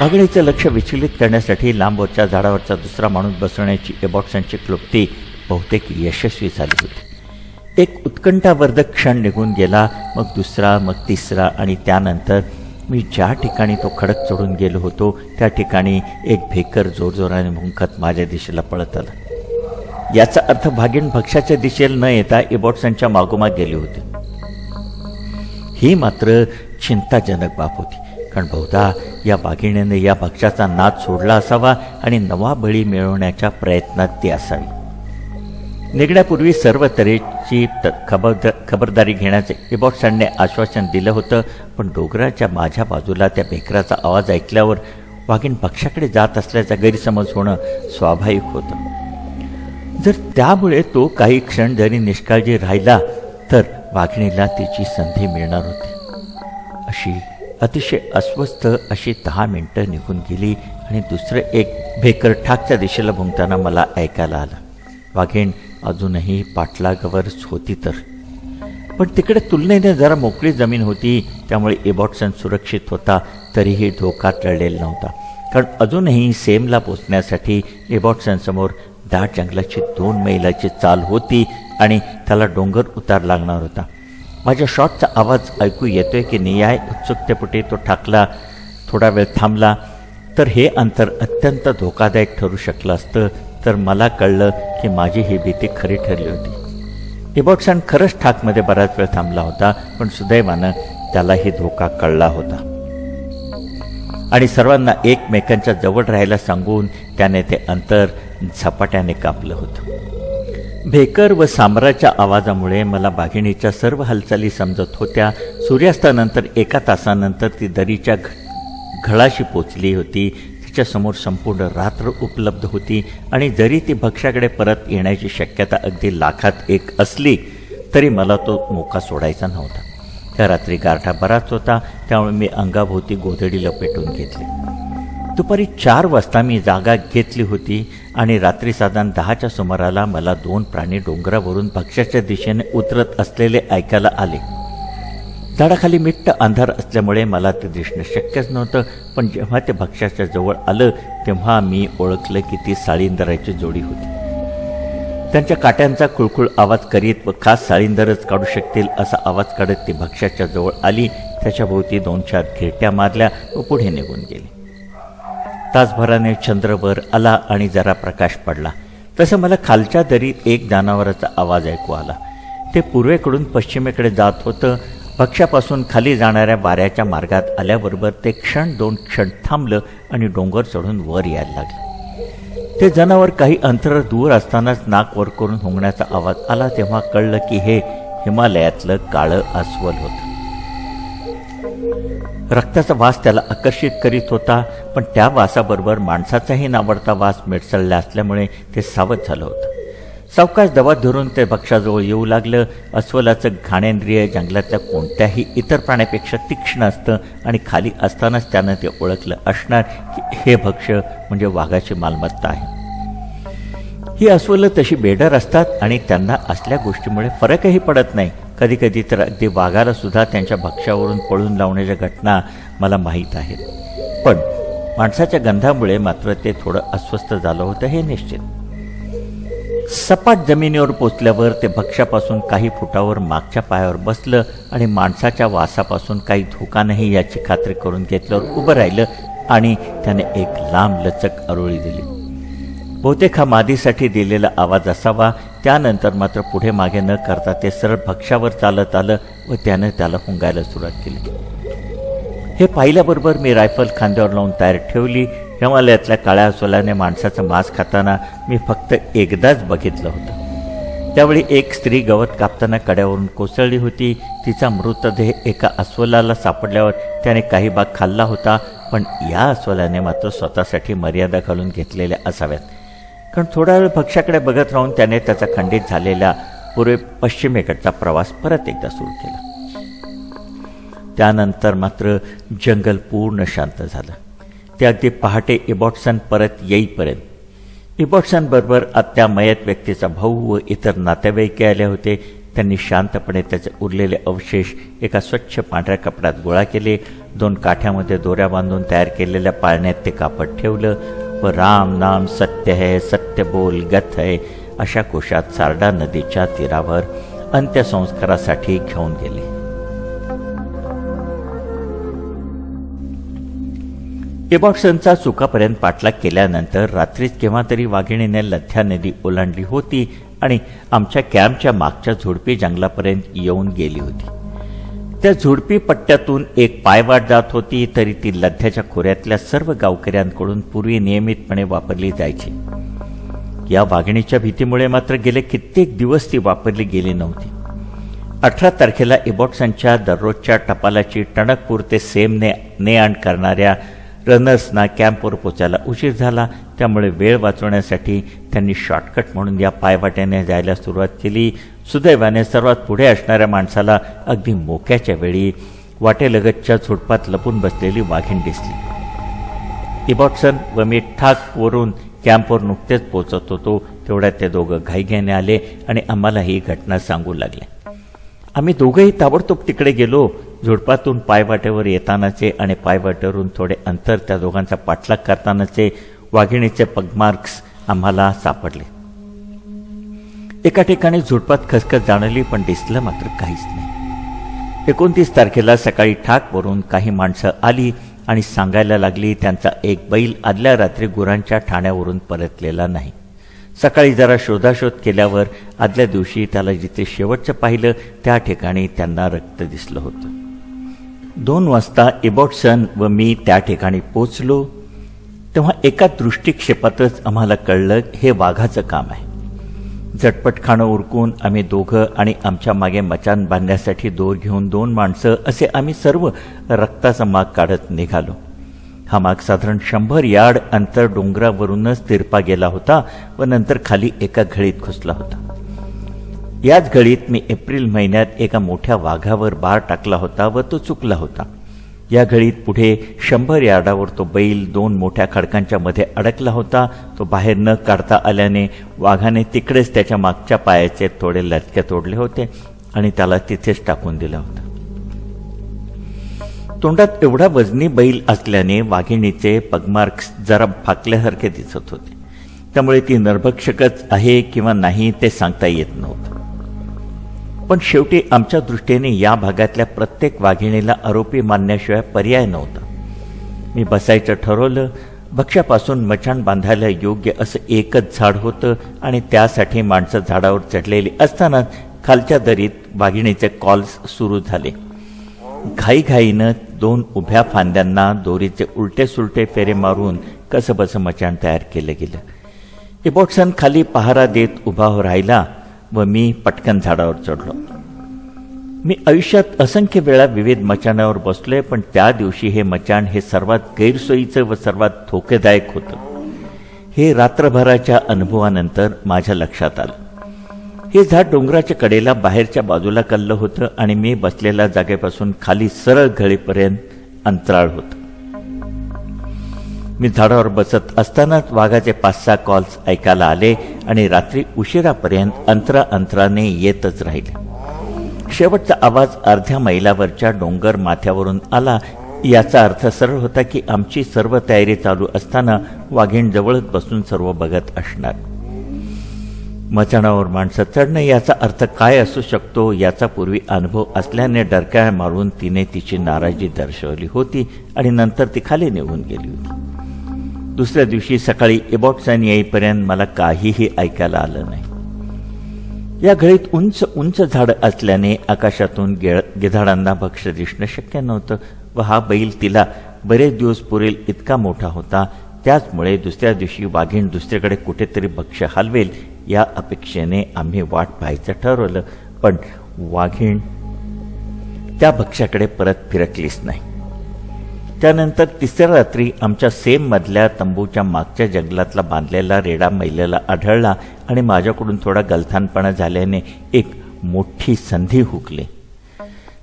वाघिणीचं लक्ष विचलित करण्यासाठी लांबवरच्या झाडावरचा दुसरा माणूस बसवण्याची इबॉट्सनची क्लुप्ती बहुतेक यशस्वी झाली होती. एक उत्कंठावर्धक क्षण निघून गेला. मग दुसरा, मग तिसरा आणि त्यानंतर मी ज्या ठिकाणी तो खडक चढून गेलो होतो त्या ठिकाणी एक भेकर जोरजोराने भुंकत माझ्या दिशेला पळत आला. याचा अर्थ वाघीण भक्ष्याच्या दिशेला न येता इबॉट्सनच्या मागोमाग गेली होती. ही मात्र चिंताजनक बाब होती कारण बहुधा या वाघिणीने या भक्ष्याचा नाद सोडला असावा आणि नवा बळी मिळवण्याच्या प्रयत्नात ती असावी. निघण्यापूर्वी सर्व तऱ्हेची खबरदारी घेण्याचे इबॉट्सनने आश्वासन दिलं होतं पण डोंगराच्या माझ्या बाजूला त्या भेकराचा आवाज ऐकल्यावर वाघीण भक्ष्याकडे जात असल्याचा गैरसमज होणं स्वाभाविक होतं. जर त्यामुळे तो काही क्षण जरी निष्काळजी राहिला तर वाघिणीला तिची संधी मिळणार होती. अशी अतिशय अस्वस्थ अशी 10 मिनिटं निघून गेली आणि दुसरं एक भेकर ठाकच्या दिशेला भुंकताना मला ऐकायला आलं. वाघीण अजूनही पाठलागावरच होती तर पण तिकडे तुलनेने जरा मोकळी जमीन होती त्यामुळे इबॉट्सन सुरक्षित होता. तरीही धोका टळलेला नव्हता कारण अजूनही सेमला पोचण्यासाठी इबॉट्सनसमोर दाट जंगलाची 2 मैलाची चाल होती आणि त्याला डोंगर उतार लागणार होता. माझ्या शॉटचा आवाज ऐकू येतोय की नाही या उत्सुकतेपोटी तो ठाकला. थोडा वेळ थांबला. तर हे अंतर अत्यंत धोकादायक ठरू शकलं असतं. तर मला कळलं की माझी ही भीती खरी ठरली होती. इबॉट्सन खरंच ठाकमध्ये बराच वेळ थांबला होता, पण सुदैवानं त्यालाही धोका कळला होता आणि सर्वांना एकमेकांच्या जवळ राहायला सांगून त्याने ते अंतर झपाट्याने कापलं होतं. भेकर व सांबराच्या आवाजामुळे मला वाघिणीच्या सर्व हालचाली समजत होत्या. सूर्यास्तानंतर 1 तासानंतर ती दरीच्या घळाशी पोचली होती. तिच्यासमोर संपूर्ण रात्र उपलब्ध होती आणि जरी ती भक्ष्याकडे परत येण्याची शक्यता अगदी 1,00,000 असली तरी मला तो मोका सोडायचा नव्हता. त्या रात्री गारठा बराच होता, त्यामुळे मी अंगाभोवती गोधडी लपेटून घेतली. दुपारी 4 वाजता मी जागा घेतली होती आणि रात्री साधारण 10च्या सुमाराला मला 2 प्राणी डोंगरावरून भक्ष्याच्या दिशेने उतरत असलेले ऐकायला आले. झाडाखाली मिट्ट अंधार असल्यामुळे मला ते दिसणं शक्यच नव्हतं, पण जेव्हा ते भक्ष्याच्या जवळ आलं तेव्हा मी ओळखलं की ती साळींदराची जोडी होती. त्यांच्या काट्यांचा कुळकुळ आवाज करीत व खास साळींदरच काढू शकतील असा आवाज काढत ती भक्ष्याच्या जवळ आली. त्याच्याभोवती 2-4 घिरट्या मारल्या व पुढे निघून गेली. तासभराने चंद्र वर आला आणि जरा प्रकाश पडला. तसं मला खालच्या दरीत एक जनावराचा आवाज ऐकू आला. ते पूर्वेकडून पश्चिमेकडे जात होतं. भक्ष्यापासून खाली जाणाऱ्या वाऱ्याच्या मार्गात आल्याबरोबर ते 1-2 क्षण थांबलं आणि डोंगर चढून वर यायला लागलं. ते जनावर काही अंतर दूर असतानाच नाक वर करून हुंगण्याचा आवाज आला. तेव्हा कळलं की हे हिमालयातलं काळं अस्वल होतं. रक्ताचा वास त्याला आकर्षित करीत होता, पण त्या वासाबरोबर माणसाचाही नावडता वास मिसळला असल्यामुळे ते सावध झालं होतं. सावकाश दबात धरून ते भक्ष्याजवळ येऊ लागलं. अस्वलाचं घाणेंद्रिय जंगलातल्या कोणत्याही इतर प्राण्यापेक्षा तीक्ष्ण असतं आणि खाली असतानाच त्यानं ते ओळखलं असणार की हे भक्ष्य म्हणजे वाघाची मालमत्ता आहे. ही अस्वलं तशी बेडर असतात आणि त्यांना असल्या गोष्टीमुळे फरकही पडत नाही. कधीकधी तर अगदी वाघाला सुद्धा त्यांच्या भक्ष्यावरून पळून लावण्याच्या घटना मला माहीत आहेत. पण माणसाच्या गंधामुळे मात्र ते थोडं अस्वस्थ झालं होतं हे निश्चित. सपाट जमिनीवर पोचल्यावर ते भक्ष्यापासून काही फुटावर मागच्या पायावर बसलं आणि माणसाच्या वासापासून काही धोका नाही याची खात्री करून घेतल्यावर उभं राहिलं आणि त्याने एक लांब लचक आरोळी दिली. बहुतेक हा मादीसाठी दिलेला आवाज असावा. त्यानंतर मात्र पुढे मागे न करता ते सरळ भक्ष्यावर चालत आलं व त्यानं त्याला हुंगायला सुरुवात केली. हे पाहिल्याबरोबर मी रायफल खांद्यावर लावून तयार ठेवली. हिमालयातल्या काळ्या अस्वलाने माणसाचं मांस खाताना मी फक्त एकदाच बघितलं होतं. त्यावेळी एक स्त्री गवत कापताना कड्यावरून कोसळली होती. तिचा मृतदेह एका अस्वलाला सापडल्यावर त्याने काही भाग खाल्ला होता, पण या अस्वलाने मात्र स्वतःसाठी मर्यादा घालून घेतलेल्या असाव्यात, कारण थोडा वेळ भक्ष्याकडे बघत राहून त्याने त्याचा खंडित झालेला पूर्व पश्चिमेकडचा प्रवास परत एकदा सुरू केला. त्यानंतर मात्र जंगल पूर्ण शांत झालं. ते अगदी पहाटे इबॉट्सन परत येईपर्यंत. इबॉट्सनबरोबर त्या मयत व्यक्तीचा भाऊ व इतर नातेवाईक आले होते. त्यांनी शांतपणे त्याचे उरलेले अवशेष एका स्वच्छ पांढऱ्या कपड्यात गोळा केले. 2 काठ्यामध्ये दोऱ्या बांधून तयार केलेल्या पाळण्यात ते कापड ठेवलं व राम नाम सत्य है, सत्य बोल गत है अशा कोशात सारडा नदीच्या तीरावर अंत्यसंस्कारासाठी घेऊन गेले. इबॉट्सनचा चुकापर्यंत पाठलाग केल्यानंतर रात्रीच केव्हा तरी वाघिणीने लथ्या नदी ओलांडली होती आणि आमच्या कॅम्पच्या मागच्या झुडपी जंगलापर्यंत येऊन गेली होती. त्या झुडपी पट्ट्यातून एक पायवाट जात होती, तरी ती लथ्याच्या खोऱ्यातल्या सर्व गावकऱ्यांकडून पूर्वी नियमितपणे वापरली जायची. या वाघिणीच्या भीतीमुळे मात्र गेले कित्येक दिवस ती वापरली गेली नव्हती. 18 तारखेला इबॉट्सनच्या दररोजच्या टपालाची टणकपूर ते सेमने ने-आण करणाऱ्या रनर्सना कॅम्पवर पोचायला उशीर झाला. त्यामुळे वेळ वाचवण्यासाठी त्यांनी शॉर्टकट म्हणून या पायवाट्याने जायला सुरुवात केली. सुदैवाने सर्वात पुढे असणाऱ्या माणसाला अगदी मोक्याच्या वेळी वाटेलगतच्या झुडपात लपून बसलेली वाघीण दिसली. इबॉट्सन व मी ठाकवरून कॅम्पवर नुकतेच पोचत होतो. तेवढ्यात ते दोघं घाईघाईने आले आणि आम्हाला ही घटना सांगू लागले. आम्ही दोघंही ताबडतोब तिकडे गेलो. झुडपातून पायवाटेवर येतानाचे आणि पायवाटेवरून थोडे अंतर त्या दोघांचा पाठलाग करतानाचे वाघिणीचे पगमार्क्स आम्हाला सापडले. एका ठिकाणी झुडपात खसखस जाणवली, पण दिसलं मात्र काहीच नाही. 29 तारखेला सकाळी ठाकवरून काही माणसं आली आणि सांगायला लागली त्यांचा एक बैल आदल्या रात्री गुरांच्या ठाण्यावरून परतलेला नाही. सकाळी जरा शोधाशोध केल्यावर आदल्या दिवशी त्याला जिथे शेवटचं पाहिलं त्या ठिकाणी त्यांना रक्त दिसलं होतं. 2 वाजता इबॉट्सन व मी त्या ठिकाणी पोचलो तेव्हा एका दृष्टिक्षेपातच आम्हाला कळलं हे वाघाचं काम आहे. झटपट खाणं उरकून आम्ही दोघं आणि आमच्या मागे मचाण बांधण्यासाठी दोर घेऊन 2 माणसं असे आम्ही सर्व रक्ताचा माग काढत निघालो. हा माग साधारण 100 यार्ड अंतर डोंगरावरूनच तिरपा गेला होता व नंतर खाली एका घळीत घुसला होता. याच घळीत मी एप्रिल महिन्यात एका मोठ्या वाघावर बार टाकला होता व तो चुकला होता. या घळीत पुढे 100 यार्डावर तो बैल 2 मोठ्या खडकांच्या मध्ये अडकला होता. तो बाहेर न काढता आल्याने वाघाने तिकडेच त्याच्या मागच्या पायाचे थोडे लटके तोडले होते आणि त्याला तिथेच टाकून दिला होता. तोंडात एवढा वजनी बैल असल्याने वाघिणीचे पगमार्क्स जरा फाकल्यासारखे दिसत होते. त्यामुळे ती नरभक्षकच आहे किंवा नाही ते सांगता येत नव्हतं. पण शेवटी आमच्या दृष्टीने या भागातल्या प्रत्येक वाघिणीला आरोपी मानण्याशिवाय पर्याय नव्हता. मी बसायचं ठरवलं. भक्ष्यापासून मचाण बांधायला योग्य असं एकच झाड होतं आणि त्यासाठी माणसं झाडावर चढलेली असतानाच खालच्या दरीत वाघिणीचे कॉल्स सुरू झाले. घाईघाईनं 2 उभ्या फांद्यांना दोरीचे उलटे सुलटे फेरे मारून कसंबसं मचाण तयार केलं गेलं. इबॉट्सन खाली पहारा देत उभा राहिला व मी पटकन झाडावर चढलो. मी आयुष्यात असंख्य वेळा विविध मचाणावर बसलोय, पण त्या दिवशी हे मचाण हे सर्वात गैरसोयीचं व सर्वात धोकेदायक होतं. हे रात्रभराच्या अनुभवानंतर माझ्या लक्षात आलं. हे झाड डोंगराच्या कडेला बाहेरच्या बाजूला कल्लं होतं आणि मी बसलेल्या जागेपासून खाली सरळ घळीपर्यंत अंतराळ होतं. मी झाडावर बसत असतानाच वाघाचे 5-6 कॉल्स ऐकायला आले आणि रात्री उशिरापर्यंत अंतराने येतच राहिले. शेवटचा आवाज अर्ध्या मैलावरच्या डोंगर माथ्यावरून आला. याचा अर्थ सरळ होता की आमची सर्व तयारी चालू असताना वाघीण जवळच बसून सर्व बघत असणार. मचाणावर माणसं चढणं याचा अर्थ काय असू शकतो याचा पूर्वी अनुभव असल्याने डरकाळ्या मारून तिने तिची नाराजी दर्शवली होती आणि नंतर ती खाली निघून गेली होती. दुसऱ्या दिवशी सकाळी इबॉट्सन येईपर्यंत मला काहीही ऐकायला आलं नाही. या घळीत उंच उंच झाडं असल्याने आकाशातून गिधाडांना भक्ष्य दिसणं शक्य नव्हतं व हा बैल तिला बरेच दिवस पुरेल इतका मोठा होता. त्याचमुळे दुसऱ्या दिवशी वाघीण दुसरीकडे कुठेतरी भक्ष्य हलवेल या अपेक्षेने आम्ही वाट पाहायचं ठरवलं, पण वाघीण त्या भक्ष्याकडे परत फिरकलीच नाही. त्यानंतर तिसऱ्या रात्री आमच्या सेममधल्या तंबूच्या मागच्या जंगलातला बांधलेला रेडा मैलेला आढळला आणि माझ्याकडून थोडा गलथानपणा झाल्याने एक मोठी संधी हुकली.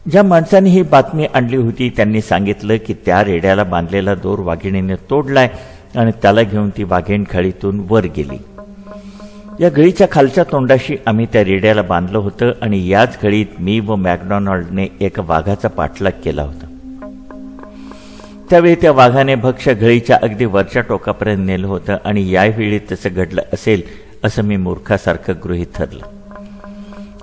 ज्या माणसाने ही बातमी आणली होती त्यांनी सांगितलं की त्या रेड्याला बांधलेला दोर वाघिणीने तोडलाय आणि त्याला घेऊन ती वाघीण घळीतून वर गेली. या घळीच्या खालच्या तोंडाशी आम्ही त्या रेड्याला बांधलं होतं आणि याच घळीत मी व मॅकडॉनल्डने एका वाघाचा पाठलाग केला होता. त्यावेळी त्या वाघाने भक्ष्य घळीच्या अगदी वरच्या टोकापर्यंत नेलं होतं आणि यावेळी तसं घडलं असेल असं मी मूर्खासारखं गृहीत धरलं.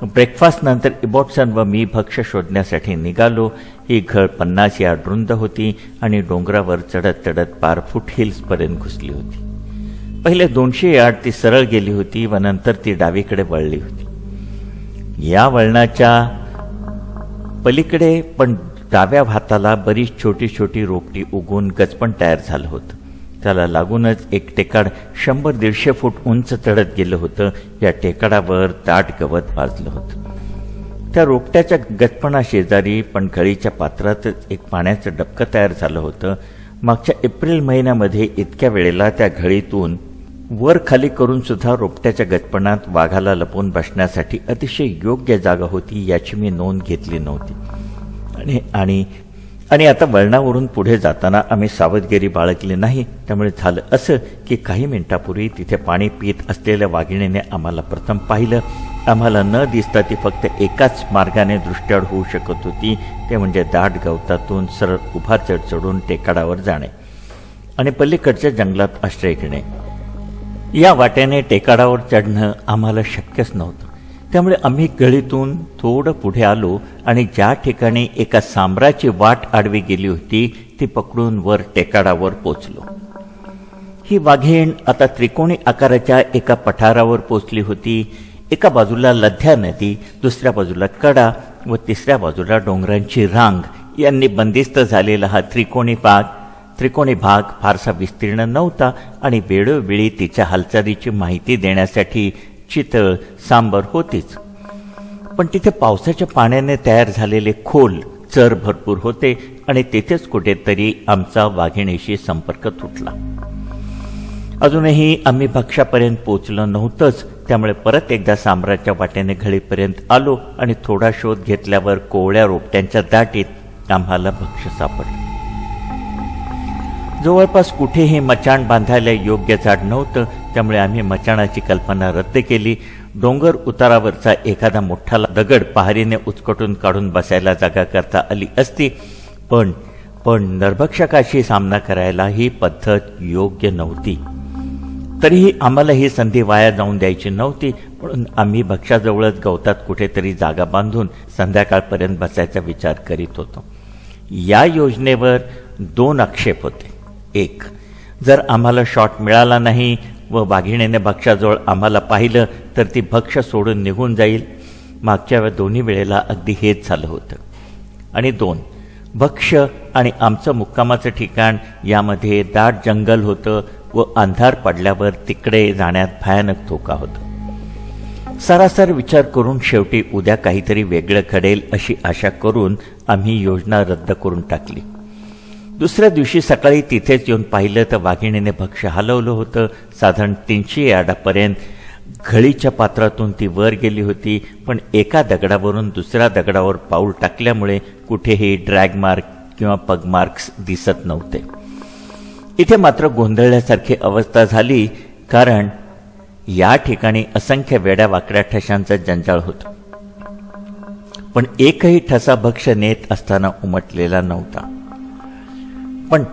ब्रेकफास्ट नंतर इबॉट्सन व मी भक्ष्य शोधण्यासाठी निघालो. ही घळ 50 यार्ड रुंद होती आणि डोंगरावर चढत चढत पार फूट हिल्सपर्यंत घुसली होती. पहिले 200 यार्ड ती सरळ गेली होती व नंतर ती डावीकडे वळली होती. या वळणाच्या पलीकडे पण डाव्या हाताला बरीच छोटी छोटी रोपटी उगून गचपण तयार झालं होतं. त्याला लागूनच एक टेकाड 100-150 फूट उंच चढत गेलं होतं. या टेकाडावर दाट गवत वाजलं होतं. त्या रोपट्याच्या गचपणा शेजारी पण घळीच्या पात्रातच एक पाण्याचं डबकं तयार झालं होतं. मागच्या एप्रिल महिन्यामध्ये इतक्या वेळेला त्या घळीतून वर खाली करून सुद्धा रोपट्याच्या गचपणात वाघाला लपून बसण्यासाठी अतिशय योग्य जागा होती याची मी नोंद घेतली नव्हती. आणि आता वळणावरून पुढे जाताना आम्ही सावधगिरी बाळगली नाही. त्यामुळे झालं असं की काही मिनिटापूर्वी तिथे पाणी पित असलेल्या वाघिणीने आम्हाला प्रथम पाहिलं. आम्हाला न दिसता ती फक्त एकाच मार्गाने दृष्टीआड होऊ शकत होती, ते म्हणजे दाट गवतातून सरळ उभा चढून टेकाडावर जाणे आणि पलीकडच्या जंगलात आश्रय घेणे. या वाटेने टेकाडावर चढणं आम्हाला शक्यच नव्हतं. त्यामुळे आम्ही गळीतून थोडं पुढे आलो आणि ज्या ठिकाणी एका सांबराची वाट आडवी गेली होती ती पकडून वर टेकाडावर पोचलो. ही वाघीण आता त्रिकोणी आकाराच्या एका पठारावर पोचली होती. एका बाजूला लध्या नदी, दुसऱ्या बाजूला कडा व तिसऱ्या बाजूला डोंगरांची रांग यांनी बंदिस्त झालेला हा त्रिकोणी भाग फारसा विस्तीर्ण नव्हता आणि वेळोवेळी तिच्या हालचालीची माहिती देण्यासाठी चितळ सांबर होतीच. पण तिथे पावसाच्या पाण्याने तयार झालेले खोल चर भरपूर होते आणि तिथेच कुठेतरी आमचा वाघिणीशी संपर्क तुटला. अजूनही आम्ही भक्ष्यापर्यंत पोचलो नव्हतंच. त्यामुळे परत एकदा सांबराच्या वाटेने घळीपर्यंत आलो आणि थोडा शोध घेतल्यावर कोवळ्या रोपट्यांच्या दाटीत आम्हाला भक्ष्य सापडलं. जवळपास कुठेही मचाण बांधायला योग्य झाड नव्हतं. त्यामुळे आम्ही मचाणाची कल्पना रद्द केली. डोंगर उतारावरचा एखादा मोठा दगड पहारीने उचकटून काढून बसायला जागा करता आली असती, पण नरभक्षकाशी सामना करायला ही पद्धत योग्य नव्हती. तरीही आम्हाला ही संधी वाया जाऊन द्यायची नव्हती, म्हणून आम्ही भक्ष्याजवळच गवतात कुठेतरी जागा बांधून संध्याकाळपर्यंत बसायचा विचार करीत होतो. या योजनेवर 2 आक्षेप होते. एक, जर आम्हाला शॉट मिळाला नाही व वाघिणीने भक्ष्याजवळ आम्हाला पाहिलं तर ती भक्ष्य सोडून निघून जाईल. मागच्या दोन्ही वेळेला अगदी हेच झालं होतं. आणि 2, भक्ष्य आणि आमचं मुक्कामाचं ठिकाण यामध्ये दाट जंगल होतं व अंधार पडल्यावर तिकडे जाण्यात भयानक धोका होता. सरासर विचार करून शेवटी उद्या काहीतरी वेगळं घडेल अशी आशा करून आम्ही योजना रद्द करून टाकली. दुसऱ्या दिवशी सकाळी तिथेच येऊन पाहिलं तर वाघिणीने भक्ष्य हलवलं होतं. साधारण 300 यार्डापर्यंत घळीच्या पात्रातून ती वर गेली होती, पण एका दगडावरून दुसऱ्या दगडावर पाऊल टाकल्यामुळे कुठेही ड्रॅग मार्क किंवा पग मार्क्स दिसत नव्हते. इथे मात्र गोंधळल्यासारखी अवस्था झाली, कारण या ठिकाणी असंख्य वेड्या वाकड्या ठशांचा जंजाळ होता. पण एकही ठसा भक्ष्य नेत असताना उमटलेला नव्हता. पण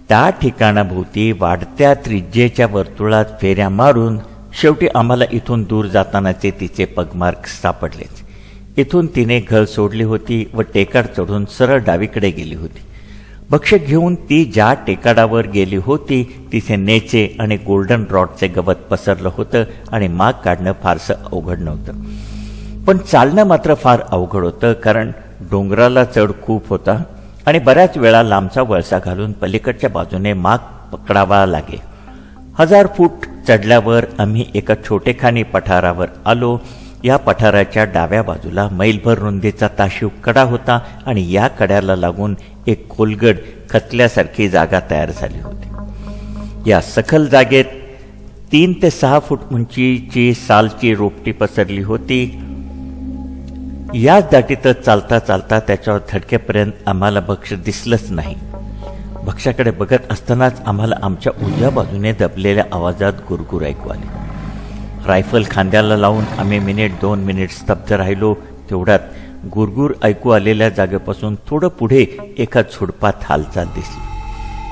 त्या ठिकाणाभोवती वाढत्या त्रिज्येच्या वर्तुळात फेऱ्या मारून शेवटी आम्हाला इथून दूर जातानाचे तिचे पगमार्क सापडलेच. इथून तिने घळ सोडली होती व टेकाड चढून सरळ डावीकडे गेली होती. भक्ष्य घेऊन ती ज्या टेकाडावर गेली होती तिथे नेचे आणि गोल्डन रॉडचे गवत पसरलं होतं आणि माग काढणं फारसं अवघड नव्हतं. पण चालणं मात्र फार अवघड होतं, कारण डोंगराला चढ खूप होता आणि बऱ्याच वेळा लांबचा वळसा घालून पलीकडच्या बाजूने माग पकडावा लागे. 1000 फूट चढल्यावर आम्ही एका छोटेखानी पठारावर आलो. या पठाराच्या डाव्या बाजूला मैलभर रुंदीचा ताशीव कडा होता आणि या कड्याला लागून एक खोलगड खचल्यासारखी जागा तयार झाली होती. या सखल जागेत 3 ते 6 फूट उंचीची सालची रोपटी पसरली होती. याच दाटीतच चालता चालता त्याच्यावर धडकेपर्यंत आम्हाला भक्ष्य दिसलंच नाही. भक्ष्याकडे बघत असतानाच आम्हाला आमच्या उजव्या बाजूने दबलेल्या आवाजात गुरगुर ऐकू आले. रायफल खांद्याला लावून आम्ही 1-2 मिनिट स्तब्ध राहिलो. तेवढ्यात गुरगुर ऐकू आलेल्या जागेपासून थोडं पुढे एका झुडपात हालचाल दिसली.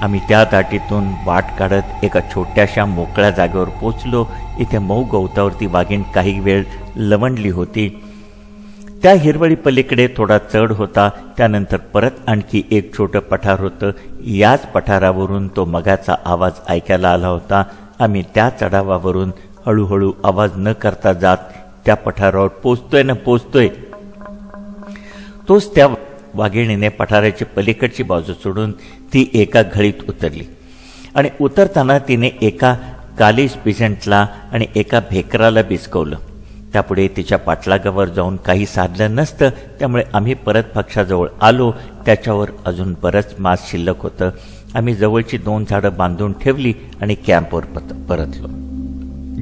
आम्ही त्या दाटीतून वाट काढत एका छोट्याशा मोकळ्या जागेवर पोचलो. इथे मऊ गवतावरती वाघीण काही वेळ लवंडली होती. त्या हिरवळी पलीकडे थोडा चढ होता. त्यानंतर परत आणखी एक छोटं पठार होतं. याच पठारावरून तो मगाचा आवाज ऐकायला आला होता. आम्ही त्या चढावावरून हळूहळू आवाज न करता जात त्या पठारावर पोचतोय. तोच त्या वाघिणीने पठाराची पलीकडची बाजू सोडून ती एका घळीत उतरली आणि उतरताना तिने एका कालीज पिझंटला आणि एका भेकराला बिचकवलं. त्यापुढे तिच्या पाठलागावर जाऊन काही साधलं नसतं. त्यामुळे आम्ही परत भक्ष्याजवळ आलो. त्याच्यावर अजून बरंच मांस शिल्लक होतं. आम्ही जवळची 2 झाडं बांधून ठेवली आणि कॅम्पवर परतलो.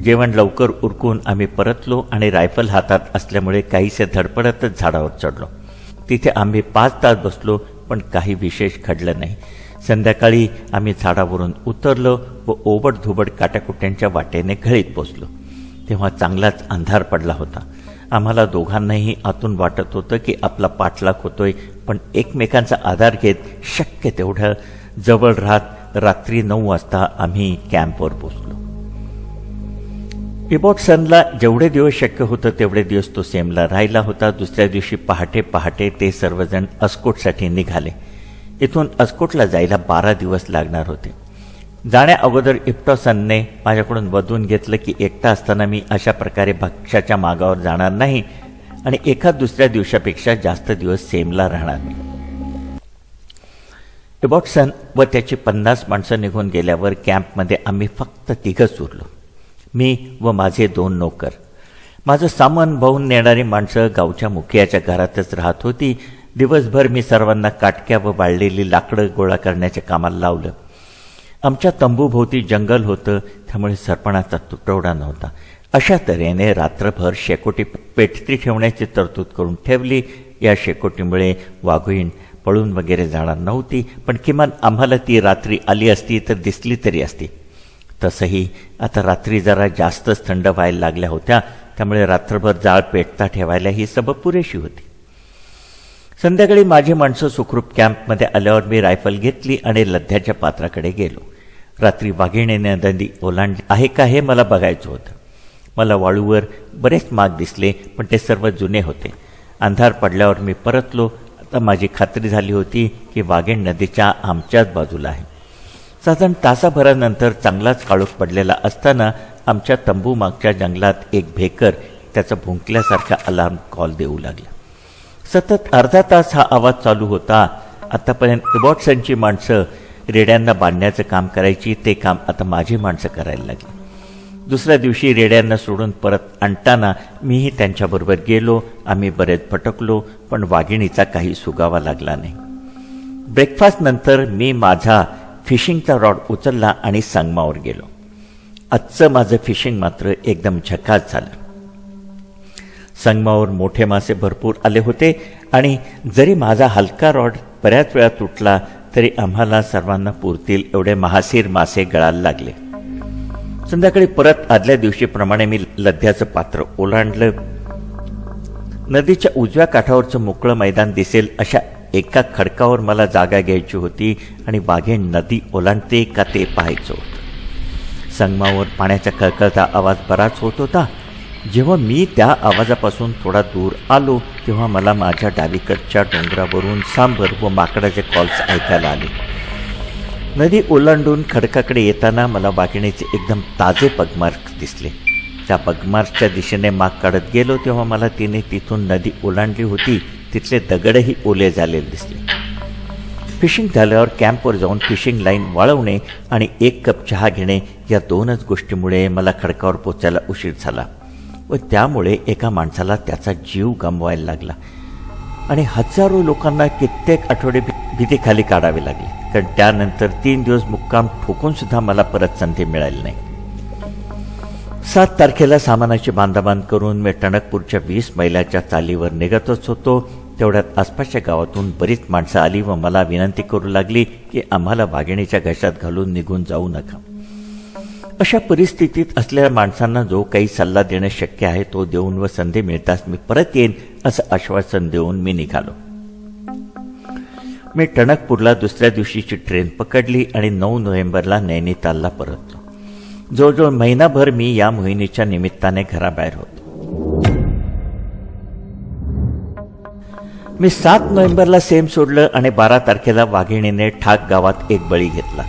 जेवण लवकर उरकून आम्ही परतलो आणि रायफल हातात असल्यामुळे काहीसे धडपडतच झाडावर चढलो. तिथे आम्ही 5 तास बसलो, पण काही विशेष घडलं नाही. संध्याकाळी आम्ही झाडावरून उतरलो व ओबडधोबड काट्याकुट्यांच्या वाटेने घळीत पोचलो. तेव्हा चांगलाच अंधार पडला होता. आम्हाला दोघांनाही आतून वाटत होतं की आपला पाठलाग होतोय, पण एकमेकांचा आधार घेत शक्य तेवढं जवळ राहत रात्री 9 वाजता आम्ही कॅम्पवर पोचलो. इबॉट्सनला जेवढे दिवस शक्य होतं तेवढे दिवस तो सेमला राहिला होता. दुसऱ्या दिवशी पहाटे पहाटे ते सर्वजण अस्कोटसाठी निघाले. इथून अस्कोटला जायला 12 दिवस लागणार होते. जाण्या अगोदर इप्टॉसनने माझ्याकडून वधून घेतलं की एकटा असताना मी अशा प्रकारे भक्ष्याच्या मागावर जाणार नाही आणि एका दुसऱ्या दिवसापेक्षा जास्त दिवस सेमला राहणार नाही. इबॉट्सन व त्याची 50 माणसं निघून गेल्यावर कॅम्पमध्ये आम्ही फक्त 3घच उरलो. मी व माझे 2 नोकर. माझं सामान वाहून नेणारी माणसं गावच्या मुखियाच्या घरातच राहत होती. दिवसभर मी सर्वांना काटक्या व वाळलेली लाकडं गोळा करण्याच्या कामाला लावलं. आमच्या तंबूभोवती जंगल होतं, त्यामुळे सरपणाचा तुटवडा नव्हता. अशा तऱ्हेने रात्रभर शेकोटी पेटती ठेवण्याची तरतूद करून ठेवली. या शेकोटीमुळे वाघीण पळून वगैरे जाणार नव्हती, पण किमान आम्हाला ती रात्री आली असती तर दिसली तरी असती. तसंही आता रात्री जरा जास्तच थंड व्हायला लागल्या होत्या, त्यामुळे रात्रभर जाळ पेटता ठेवायला ही सबब पुरेशी होती. संध्याकाळी माझी माणसं सुखरूप कॅम्पमध्ये आल्यावर मी रायफल घेतली आणि लध्याच्या पात्राकडे गेलो. रात्री वाघिणीने नदी ओलांडली आहे का हे मला बघायचं होतं. मला वाळूवर बरेच माग दिसले, पण ते सर्व जुने होते. अंधार पडल्यावर मी परतलो. आता माझी खात्री झाली होती की वाघीण नदीच्या आमच्याच बाजूला आहे. साधारण तासाभरानंतर चांगलाच काळोख पडलेला असताना आमच्या तंबू मागच्या जंगलात एक भेकर त्याचा भुंकल्यासारखा अलार्म कॉल देऊ लागला. सतत अर्धा तास हा आवाज चालू होता. आतापर्यंत इबॉट्सनची माणसं रेड्यांना बांधण्याचं काम करायची, ते काम आता माझी माणसं करायला लागली. दुसऱ्या दिवशी रेड्यांना सोडून परत आणताना मीही त्यांच्याबरोबर गेलो. आम्ही बरेच भटकलो, पण वाघिणीचा काही सुगावा लागला नाही. ब्रेकफास्ट नंतर मी माझा फिशिंगचा रॉड उचलला आणि संगमावर गेलो. आजचं माझं फिशिंग मात्र एकदम झकास झालं. संगमावर मोठे मासे भरपूर आले होते आणि जरी माझा हलका रॉड बऱ्याच वेळा तुटला तरी आम्हाला सर्वांना पुरतील एवढे महासीर मासे गळायला लागले. संध्याकाळी परत आदल्या दिवशीप्रमाणे मी लध्याचं पात्र ओलांडलं. नदीच्या उजव्या काठावरचं मोकळं मैदान दिसेल अशा एका खडकावर मला जागा घ्यायची होती आणि वाघीण नदी ओलांडते का ते पाहायचं होतं. संगमावर पाण्याचा खळखळता आवाज बराच होत होता. जेव्हा मी त्या आवाजापासून थोडा दूर आलो तेव्हा मला माझ्या डावीकडच्या डोंगरावरून सांबर व माकडाचे कॉल्स ऐकायला आले. नदी ओलांडून खडकाकडे येताना मला वाघिणीचे एकदम ताजे पगमार्क्स दिसले. त्या पगमार्क्सच्या दिशेने माग काढत गेलो तेव्हा मला तिने तिथून नदी ओलांडली होती. तिथले दगडही ओले झालेले दिसले. फिशिंग झाल्यावर कॅम्पवर जाऊन फिशिंग लाईन वाळवणे आणि 1 कप चहा घेणे या 2च गोष्टीमुळे मला खडकावर पोचायला उशीर झाला व त्यामुळे एका माणसाला त्याचा जीव गमवायला लागला आणि हजारो लोकांना कित्येक आठवडे भीतीखाली काढावे लागले, कारण त्यानंतर 3 दिवस मुक्काम ठोकून सुद्धा मला परत संधी मिळाली नाही. 7 तारखेला सामानाची बांधाबांध करून मी टणकपूरच्या 20 मैलाच्या चालीवर निघतच होतो. तेवढ्यात आसपासच्या गावातून बरीच माणसं आली व मला विनंती करू लागली की आम्हाला वाघिणीच्या घशात घालून निघून जाऊ नका. अशा परिस्थितीत असलेल्या माणसांना जो काही सल्ला देणं शक्य आहे तो देऊन व संधी मिळताच मी परत येईन असं आश्वासन देऊन मी निघालो. मी टणकपूरला दुसऱ्या दिवशीची ट्रेन पकडली आणि 9 नोव्हेंबरला नैनितालला परतलो. जवळजवळ महिनाभर मी या मोहिनीच्या निमित्ताने घराबाहेर होतो. मी 7 नोव्हेंबरला सेम सोडलं आणि 12 तारखेला वाघिणीने ठाक गावात एक बळी घेतला.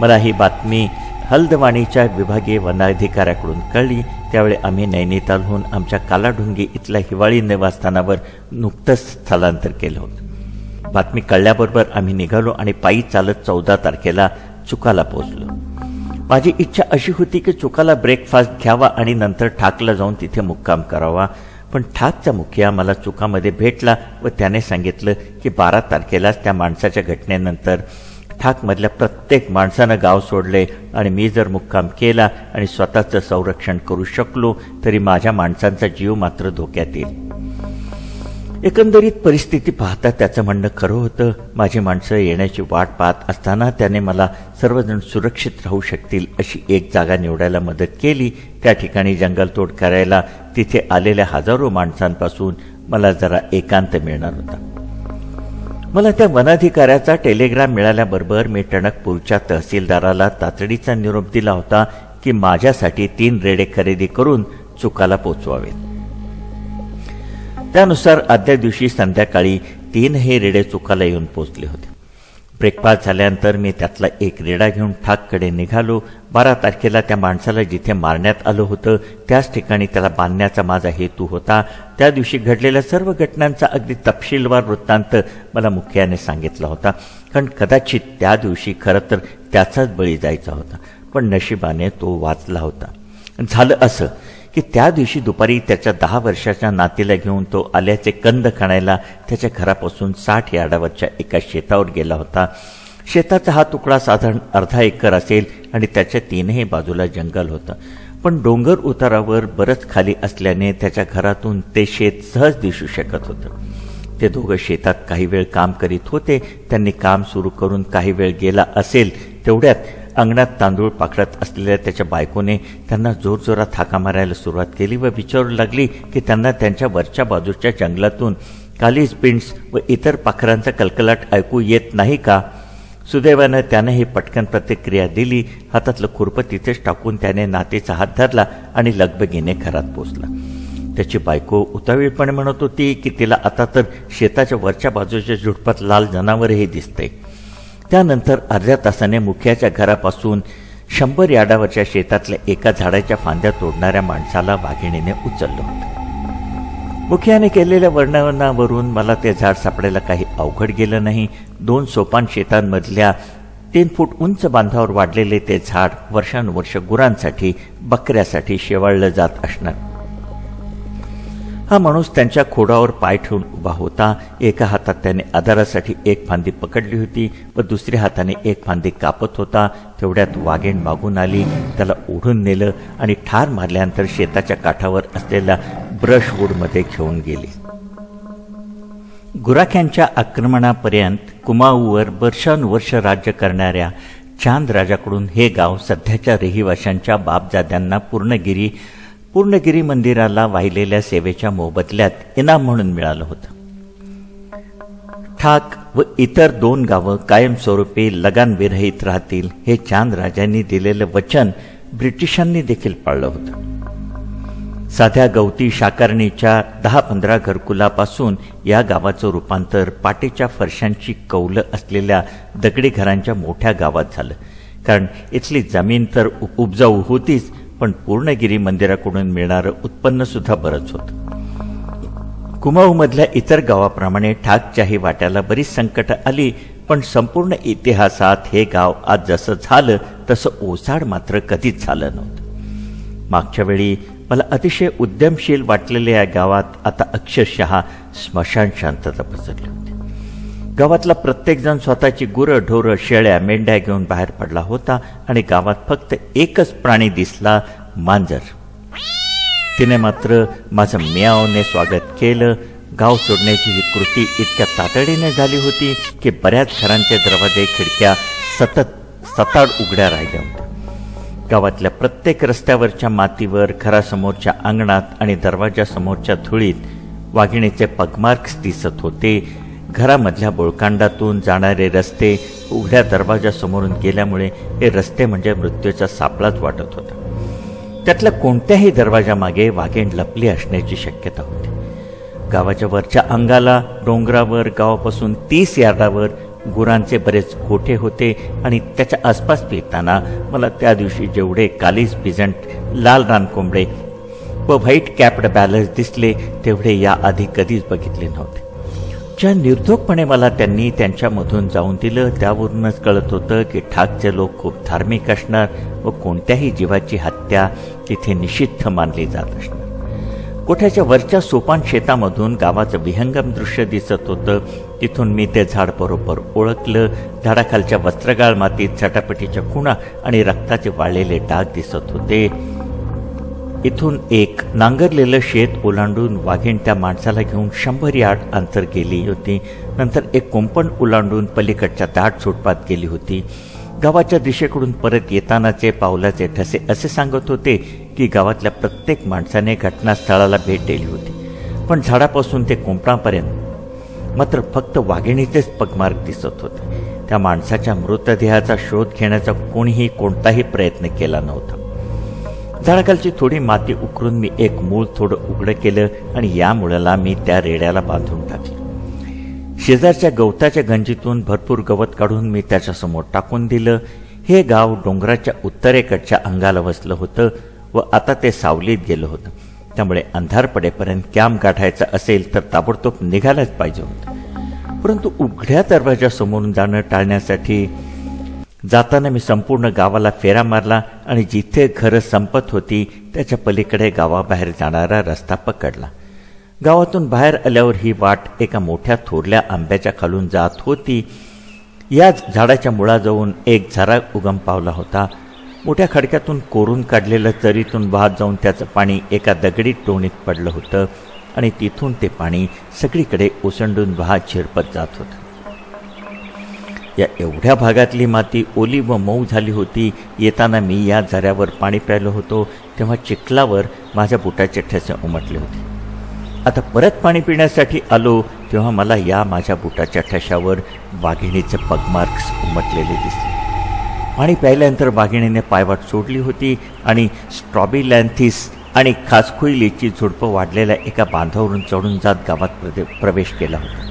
मला ही बातमी हल्दवाणीच्या विभागीय वनाधिकाऱ्याकडून कळली. त्यावेळी आम्ही नैनितालहून आमच्या कालाढुंगी इथल्या हिवाळी निवासस्थानावर नुकतंच स्थलांतर केलं होतं. बातमी कळल्याबरोबर आम्ही निघालो आणि पायी चालत 14 तारखेला चुकाला पोहोचलो. माझी इच्छा अशी होती की चुकाला ब्रेकफास्ट घ्यावा आणि नंतर ठाकला जाऊन तिथे मुक्काम करावा, पण ठाकचा मुखिया मला चुकामध्ये भेटला व त्याने सांगितलं की 12 तारखेलाच त्या माणसाच्या घटनेनंतर ठाकमधल्या प्रत्येक माणसानं गाव सोडले आणि मी जर मुक्काम केला आणि स्वतःचं संरक्षण करू शकलो तरी माझ्या माणसांचा जीव मात्र धोक्यात येईल. एकंदरीत परिस्थिती पाहता त्याचं म्हणणं खरं होतं. माझी माणसं येण्याची वाट पाहत असताना त्याने मला सर्वजण सुरक्षित राहू शकतील अशी एक जागा निवडायला मदत केली. त्या ठिकाणी जंगलतोड करायला तिथे आलेल्या हजारो माणसांपासून मला जरा एकांत मिळणार होता. मला त्या वनाधिकाऱ्याचा टेलिग्राम मिळाल्याबरोबर मी टणकपूरच्या तहसीलदाराला तातडीचा निरोप दिला होता की माझ्यासाठी 3 रेडे खरेदी करून चुकाला पोचवावेत. त्यानुसार आदल्या दिवशी संध्याकाळी 3 रेडे चुकाला येऊन पोचले होते. ब्रेकफास्ट झाल्यानंतर मी त्यातला एक रेडा घेऊन ठाककडे निघालो. 12 तारखेला त्या माणसाला जिथे मारण्यात आलं होतं त्याच ठिकाणी त्याला बांधण्याचा माझा हेतू होता. त्या दिवशी घडलेल्या सर्व घटनांचा अगदी तपशीलवार वृत्तांत मला मुखियाने सांगितला होता, कारण कदाचित त्या दिवशी खरं तर त्याचाच बळी जायचा होता. पण नशिबाने तो वाचला होता. झालं असं की त्या दिवशी दुपारी त्याच्या 10 वर्षाच्या नातीला घेऊन तो आल्याचे कंद खाण्याला त्याच्या घरापासून 60 यार्डावरच्या एका शेतावर गेला होता. शेताचा हा तुकडा साधारण अर्धा एकर असेल आणि त्याच्या 3ही बाजूला जंगल होतं. पण डोंगर उतारावर बरंच खाली असल्याने त्याच्या घरातून ते शेत सहज दिसू शकत होतं. ते दोघं शेतात काही वेळ काम करीत होते. त्यांनी काम सुरू करून काही वेळ गेला असेल तेवढ्यात अंगणात तांदूळ पाखडत असलेल्या त्याच्या बायकोने त्यांना जोरजोरात हाका मारायला सुरुवात केली व विचारू लागली की त्यांना त्यांच्या वरच्या बाजूच्या जंगलातून कालीज, पिंड्स व इतर पाखरांचा कलकलाट ऐकू येत नाही का. सुदैवानं त्याने ही पटकन प्रतिक्रिया दिली. हातातलं खुरपं तिथेच टाकून त्याने नातीचा हात धरला आणि लगबगीने घरात पोचला. त्याची बायको उतावीळपणे म्हणत होती की तिला आता तर शेताच्या वरच्या बाजूच्या झुडपात लाल जनावरही दिसते. त्यानंतर अर्ध्या तासाने मुखियाच्या घरापासून 100 यार्डावरच्या शेतातल्या एका झाडाच्या फांद्या तोडणाऱ्या माणसाला वाघिणीने उचललं होतं. मुखियाने केलेल्या वर्णनावरून मला ते झाड सापडायला काही अवघड गेलं नाही. 2 सोपान शेतांमधल्या 3 फूट उंच बांधावर वाढलेले ते झाड वर्षानुवर्ष गुरांसाठी, बकऱ्यासाठी शेवाळलं जात असणार. हा माणूस त्यांच्या खोडावर पाय ठेवून उभा होता. एका हातात त्याने आधारासाठी एक फांदी पकडली होती व दुसऱ्या हाताने एक फांदी कापत होता. तेवढ्यात वाघीण मागून आली, त्याला ओढून नेलं आणि ठार मारल्यानंतर शेताच्या काठावर असलेल्या ब्रशवूडमध्ये घेऊन गेली. गुराख्यांच्या आक्रमणापर्यंत कुमाऊवर वर्षानुवर्ष राज्य करणाऱ्या चांद राजाकडून हे गाव सध्याच्या रहिवाशांच्या बापजाद्यांना पूर्णगिरी मंदिराला वाहिलेल्या सेवेच्या मोबदल्यात इनाम म्हणून मिळालं होतं. ठाक व इतर 2 गावं कायमस्वरूपी लगानविरहित राहतील हे चांद राजांनी दिलेलं वचन ब्रिटिशांनी देखील पाळलं होतं. साध्या गवती शाकारणीच्या 10-15 घरकुलापासून या गावाचं रूपांतर पाटीच्या फरशांची कौलं असलेल्या दगडी घरांच्या मोठ्या गावात झालं. कारण इथली जमीन तर उपजाऊ होतीच, पण पूर्णगिरी मंदिराकडून मिळणारं उत्पन्न सुद्धा बरंच होतं. कुमाऊमधल्या इतर गावाप्रमाणे ठाकच्याही वाट्याला बरीच संकट आली, पण संपूर्ण इतिहासात हे गाव आज जसं झालं तसं ओसाड मात्र कधीच झालं नव्हतं. मागच्या वेळी मला अतिशय उद्यमशील वाटलेल्या या गावात आता अक्षरशः स्मशान शांतता पसरली होती. गावातला प्रत्येकजण स्वतःची गुरं, ढोरं, शेळ्या, मेंढ्या घेऊन बाहेर पडला होता आणि गावात फक्त एकच प्राणी दिसला, मांजर. तिने मात्र माझं म्यावने स्वागत केलं. गाव सोडण्याची ही कृती इतक्या तातडीने झाली होती की बऱ्याच घरांचे दरवाजे, खिडक्या सताड उघड्या राहिल्या होत्या. गावातल्या प्रत्येक रस्त्यावरच्या मातीवर, घरासमोरच्या अंगणात आणि दरवाजासमोरच्या धुळीत वाघिणीचे पगमार्क्स दिसत होते. घरामधल्या बोळकांडातून जाणारे रस्ते उघड्या दरवाजासमोरून गेल्यामुळे हे रस्ते म्हणजे मृत्यूचा सापळाच वाटत होता. त्यातल्या कोणत्याही दरवाजामागे वाघीण लपली असण्याची शक्यता होती. गावाच्या वरच्या अंगाला डोंगरावर गावापासून 30 यार्डावर गुरांचे बरेच गोठे होते आणि त्याच्या आसपास फिरताना मला त्या दिवशी जेवढे कालीज, पिजंट, लाल रानकोंबडे व व्हाईट कॅप्ड बॅलर्स दिसले तेवढे याआधी कधीच बघितले नव्हते. ज्या निर्धोकपणे मला त्यांनी त्यांच्यामधून जाऊन दिलं त्यावरूनच कळत होतं की ठाकचे लोक खूप धार्मिक असणार व कोणत्याही जीवाची हत्या तिथे निषिद्ध मानली जात असणार. कोठ्याच्या वरच्या सोपान शेतामधून गावाचं विहंगम दृश्य दिसत होतं. तिथून मी ते झाड बरोबर ओळखलं. झाडाखालच्या वस्त्रगाळ मातीत चटापटीच्या खुणा आणि रक्ताचे वाळलेले डाग दिसत होते. इथून एक नांगरलेलं शेत ओलांडून वाघीण त्या माणसाला घेऊन 100 यार्ड अंतर गेली होती. नंतर एक कोंपण ओलांडून पलीकडच्या दाट झुडपात गेली होती. गावाच्या दिशेकडून परत येतानाचे पावलाचे ठसे असे सांगत होते की गावातल्या प्रत्येक माणसाने घटनास्थळाला भेट दिली होती. पण झाडापासून ते कोंपणापर्यंत मात्र फक्त वाघिणीचेच पगमार्ग दिसत होते. त्या माणसाच्या मृतदेहाचा शोध घेण्याचा कोणीही कोणताही प्रयत्न केला नव्हता. झाडाखालची थोडी माती उकरून मी एक मूळ थोडं उघडं केलं आणि या मुळाला मी त्या रेड्याला बांधून टाकले. शेजारच्या गवताच्या गंजीतून भरपूर गवत काढून मी त्याच्यासमोर टाकून दिलं. हे गाव डोंगराच्या उत्तरेकडच्या अंगाला वसलं होतं व आता ते सावलीत गेलं होतं. त्यामुळे अंधार पडेपर्यंत कॅम्प गाठायचा असेल तर ताबडतोब निघायलाच पाहिजे होतं. परंतु उघड्या दरवाजासमोरून जाणं टाळण्यासाठी जाताना मी संपूर्ण गावाला फेरा मारला आणि जिथे घरं संपत होती त्याच्या पलीकडे गावाबाहेर जाणारा रस्ता पकडला. गावातून बाहेर आल्यावर ही वाट एका मोठ्या थोरल्या आंब्याच्या खालून जात होती. याच झाडाच्या मुळाजवळून एक झरा उगम पावला होता. मोठ्या खडक्यातून कोरून काढलेलं चरीतून वाहत जाऊन त्याचं पाणी एका दगडी टोणीत पडलं होतं आणि तिथून ते पाणी सगळीकडे ओसंडून वाहत झिरपत जात होतं. या एवढ्या भागातली माती ओली व मऊ झाली होती. येताना मी या झऱ्यावर पाणी प्यायलो होतो तेव्हा चिखलावर माझ्या बुटाचे ठसे उमटले होते. आता परत पाणी पिण्यासाठी आलो तेव्हा मला या माझ्या बुटाच्या ठशावर वाघिणीचे पगमार्क्स उमटलेले दिसले. पाणी प्यायल्यानंतर वाघिणीने पायवाट सोडली होती आणि स्ट्रॉबिलॅन्थिस आणि खासखुईलीची झुडपं वाढलेल्या एका बांधावरून चढून जात गावात प्रवेश केला होता.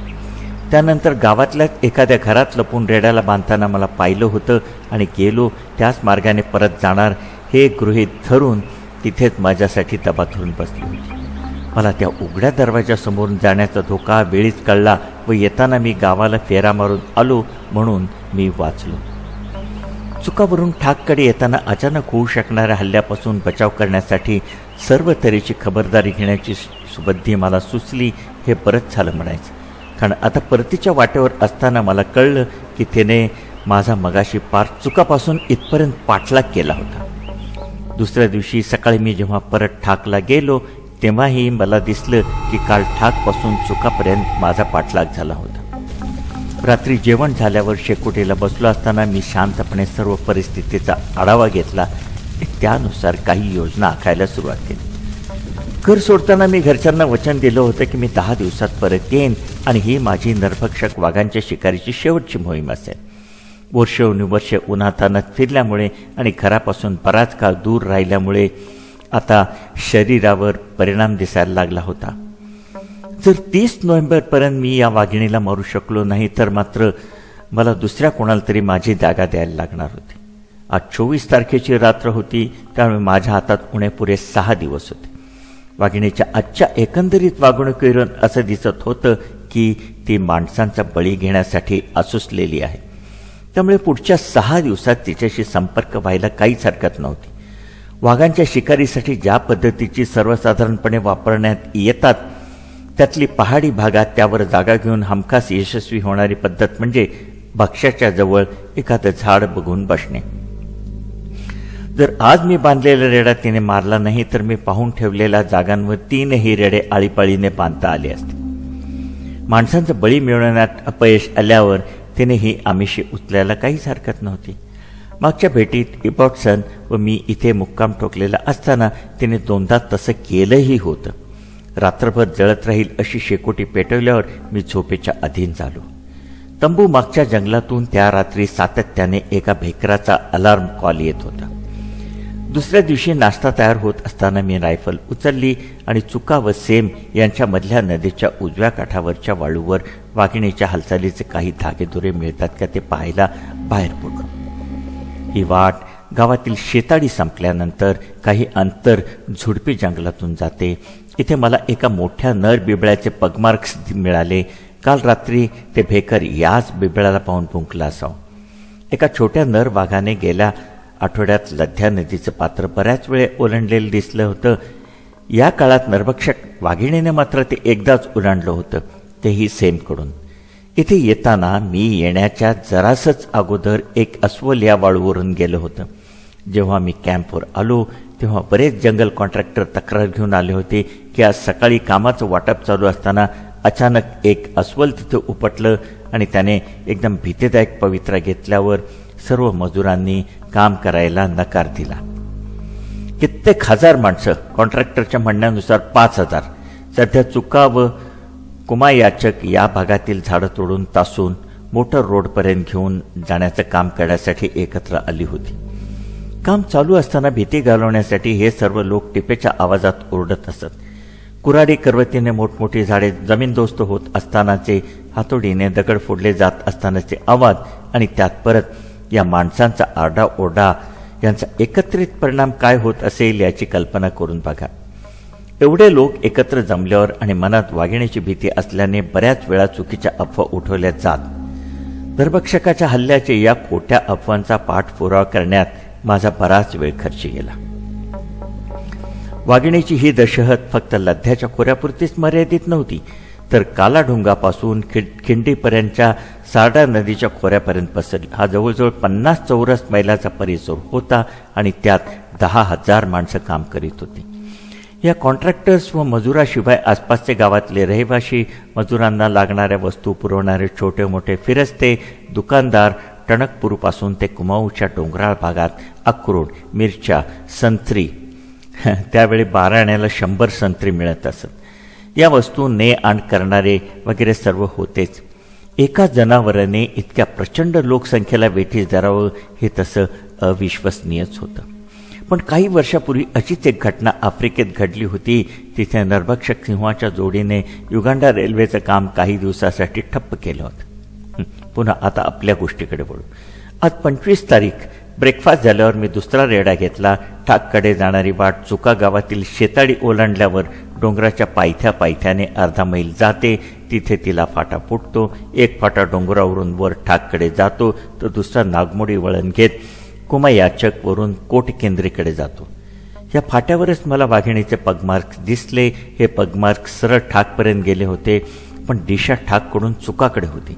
त्यानंतर गावातल्याच एखाद्या घरात लपून रेड्याला बांधताना मला पाहिलं होतं आणि गेलो त्याच मार्गाने परत जाणार हे गृहीत धरून तिथेच माझ्यासाठी दबा धरून बसली होती. मला त्या उघड्या दरवाजासमोरून जाण्याचा धोका वेळीच कळला व येताना मी गावाला फेरा मारून आलो म्हणून मी वाचलो. चुकावरून ठाककडे येताना अचानक होऊ शकणाऱ्या हल्ल्यापासून बचाव करण्यासाठी सर्व तऱ्हेची खबरदारी घेण्याची सुबुद्धी मला सुचली हे बरंच झालं म्हणायचं. कारण आता परतीच्या वाटेवर असताना मला कळलं की त्याने माझा मगाशी पार चुकापासून इथपर्यंत पाठलाग केला होता. दुसऱ्या दिवशी सकाळी मी जेव्हा परत ठाकला गेलो तेव्हाही मला दिसलं की काल ठाकपासून चुकापर्यंत माझा पाठलाग झाला होता. रात्री जेवण झाल्यावर शेकोटीला बसलो असताना मी शांतपणे सर्व परिस्थितीचा आढावा घेतला. त्यानुसार काही योजना आखायला सुरुवात केली. घर सोडताना मी घरच्यांना वचन दिलं होतं की मी 10 दिवसात परत येईन आणि ही माझी नरभक्षक वाघांच्या शिकारीची शेवटची मोहीम असेल. वर्षोनुवर्षे उन्हातानात फिरल्यामुळे आणि घरापासून बराच काळ दूर राहिल्यामुळे आता शरीरावर परिणाम दिसायला लागला होता. जर 30 नोव्हेंबरपर्यंत मी या वाघिणीला मारू शकलो नाही तर मात्र मला दुसऱ्या कोणाला तरी माझी जागा द्यायला लागणार होती. आज 24 तारखेची रात्र होती त्यामुळे माझ्या हातात उणे पुरे 6 दिवस होते. वाघिणीच्या आजच्या एकंदरीत वागणुकीवरून असं दिसत होतं की ती माणसांचा बळी घेण्यासाठी आसुसलेली आहे. त्यामुळे पुढच्या 6 दिवसात तिच्याशी संपर्क व्हायला काहीच हरकत नव्हती. वाघांच्या शिकारीसाठी ज्या पद्धतीची सर्वसाधारणपणे वापरण्यात येतात त्यातली पहाडी भागात त्यावर जागा घेऊन हमखास यशस्वी होणारी पद्धत म्हणजे भक्ष्याच्या जवळ एखादं झाड बघून बसणे. जर आज मी बांधलेला रेडा तिने मारला नाही तर मी पाहून ठेवलेल्या जागांवर 3ही रेडे आळीपाळीने बांधता आले असते. माणसांचं बळी मिळवण्यात अपयश आल्यावर तिने ही आमिषी उचलायला काहीच हरकत नव्हती. मागच्या भेटीत इबॉटसन व मी इथे मुक्काम ठोकलेला असताना तिने 2दा तसं केलंही होतं. रात्रभर जळत राहील अशी शेकोटी पेटवल्यावर मी झोपेच्या अधीन झालो. तंबू मागच्या जंगलातून त्या रात्री सातत्याने एका भेकराचा अलार्म कॉल येत होता. दुसऱ्या दिवशी नाश्ता तयार होत असताना मी रायफल उचलली आणि चुका व सेम यांच्यामधल्या नदीच्या उजव्या काठावरच्या वाळूवर वाघिणीच्या हालचालीचे काही धागेदोरे मिळतात का ते पाहायला बाहेर पडलो. ही वाट गावातील शेताळी संपल्यानंतर काही अंतर झुडपी जंगलातून जाते. इथे मला एका मोठ्या नर बिबळ्याचे पगमार्क्स मिळाले. काल रात्री ते भेकर याच बिबळ्याला पाहून भुंकला असावं. एका छोट्या नर वाघाने गेल्या आठवड्यात लध्या नदीचं पात्र बऱ्याच वेळे ओलांडलेलं दिसलं होतं. या काळात नरभक्षक वाघिणीने मात्र ते एकदाच ओलांडलं होतं, तेही सेमकडून. इथे येताना मी येण्याच्या जरासच अगोदर एक अस्वल या वाळूवरून गेलं होतं. जेव्हा मी कॅम्पवर आलो तेव्हा बरेच जंगल कॉन्ट्रॅक्टर तक्रार घेऊन आले होते की आज सकाळी कामाचं वाटप चालू असताना अचानक एक अस्वल तिथं उपटलं आणि त्याने एकदम भीतीदायक पवित्रा घेतल्यावर सर्व मजुरांनी काम करायला नकार दिला. कित्येक हजार माणसं, कॉन्ट्रॅक्टरच्या म्हणण्यानुसार 5000, सध्या चुका व कुमायाचक या भागातील झाडं तोडून तासून मोटर रोडपर्यंत घेऊन जाण्याचं काम करण्यासाठी एकत्र आली होती. काम चालू असताना भीती घालवण्यासाठी हे सर्व लोक टिपेच्या आवाजात ओरडत असत. कुऱ्हाडी करवतीने मोठमोठी झाडे जमीनदोस्त होत असतानाचे, हातोडीने दगड फोडले जात असतानाचे आवाज आणि त्यात परत या माणसांचा आरडाओरडा यांचा एकत्रित परिणाम काय होत असेल याची कल्पना करून बघा. एवढे लोक एकत्र जमल्यावर आणि मनात वाघिणीची भीती असल्याने बऱ्याच वेळा चुकीच्या अफवा उठवल्या जात. धरभक्षकाच्या हल्ल्याचे या खोट्या अफवांचा पाठपुरावा करण्यात माझा बराच वेळ खर्ची गेला. वाघिणीची ही दशहत फक्त लध्याच्या खोऱ्यापुरतीच मर्यादित नव्हती, तर कालाढुंगापासून खिंडीपर्यंतच्या सारडा नदीच्या खोऱ्यापर्यंत पसरली. हा जवळजवळ 50 चौरस मैलाचा परिसर होता आणि त्यात 10,000 माणसं काम करीत होती. या कॉन्ट्रॅक्टर्स व मजुराशिवाय आसपासचे गावातले रहिवाशी, मजुरांना लागणाऱ्या वस्तू पुरवणारे छोटे मोठे फिरस्ते, दुकानदार, टणकपूरपासून ते कुमाऊच्या डोंगराळ भागात अक्रोड, मिरच्या, संत्री, त्यावेळी 12 आण्याला 100 संत्री मिळत असत. या वस्तू ने आण करणारे वगैरे सर्व होतेच. एका जनावराने इतक्या प्रचंड लोकसंख्येला वेठीस धरावं हे तसं अविश्वसनीयच होतं. पण काही वर्षापूर्वी अशीच एक घटना आफ्रिकेत घडली होती. तिथे नरभक्षक सिंहाच्या जोडीने युगांडा रेल्वेचं काम काही दिवसासाठी ठप्प केलं होतं. पुन्हा आता आपल्या गोष्टीकडे वळू. आज 25 तारीख ब्रेकफास्ट झाल्यावर मी दुसरा रेडा घेतला. ठाककडे जाणारी वाट चुका गावातील शेताळी ओलांडल्यावर डोंगराच्या पायथ्याने अर्धा मैल जाते. तिथे तिला फाटा फुटतो. एक फाटा डोंगरावरून वर ठाककडे जातो, तर दुसरा नागमोडी वळण घेत कुमायाचक वरून कोटकेंद्रीकडे जातो. या फाट्यावरच मला वाघिणीचे पगमार्क्स दिसले. हे पगमार्क्स सरळ ठाकपर्यंत गेले होते, पण दिशा ठाककडून चुकाकडे होती.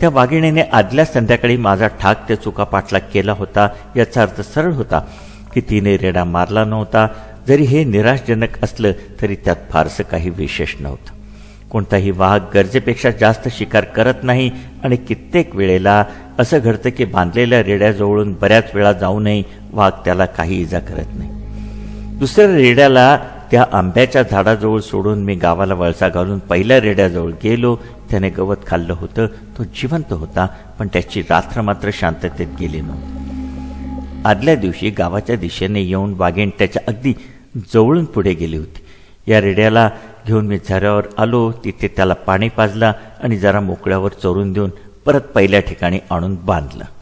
त्या वाघिणीने आदल्या संध्याकाळी माझा ठाक ते चुका पाठलाग केला होता. याचा अर्थ सरळ होता की तिने रेडा मारला नव्हता. जरी हे निराशजनक असलं तरी त्यात फारसं काही विशेष नव्हतं. कोणताही वाघ गरजेपेक्षा जास्त शिकार करत नाही आणि कित्येक वेळेला असं घडतं की बांधलेल्या रेड्याजवळून बऱ्याच वेळा जाऊनही वाघ त्याला काही इजा करत नाही. दुसऱ्या रेड्याला त्या आंब्याच्या झाडाजवळ सोडून मी गावाला वळसा घालून पहिल्या रेड्याजवळ गेलो. त्याने गवत खाल्लं होतं. तो जिवंत होता, पण त्याची रात्र मात्र शांततेत गेली नव्हती. आदल्या दिवशी गावाच्या दिशेने येऊन वाघीण त्याच्या अगदी जवळून पुढे गेली होती. या रेड्याला घेऊन मी झऱ्यावर आलो. तिथे त्याला पाणी पाजलं आणि जरा मोकळ्यावर चरून देऊन परत पहिल्या ठिकाणी आणून बांधलं.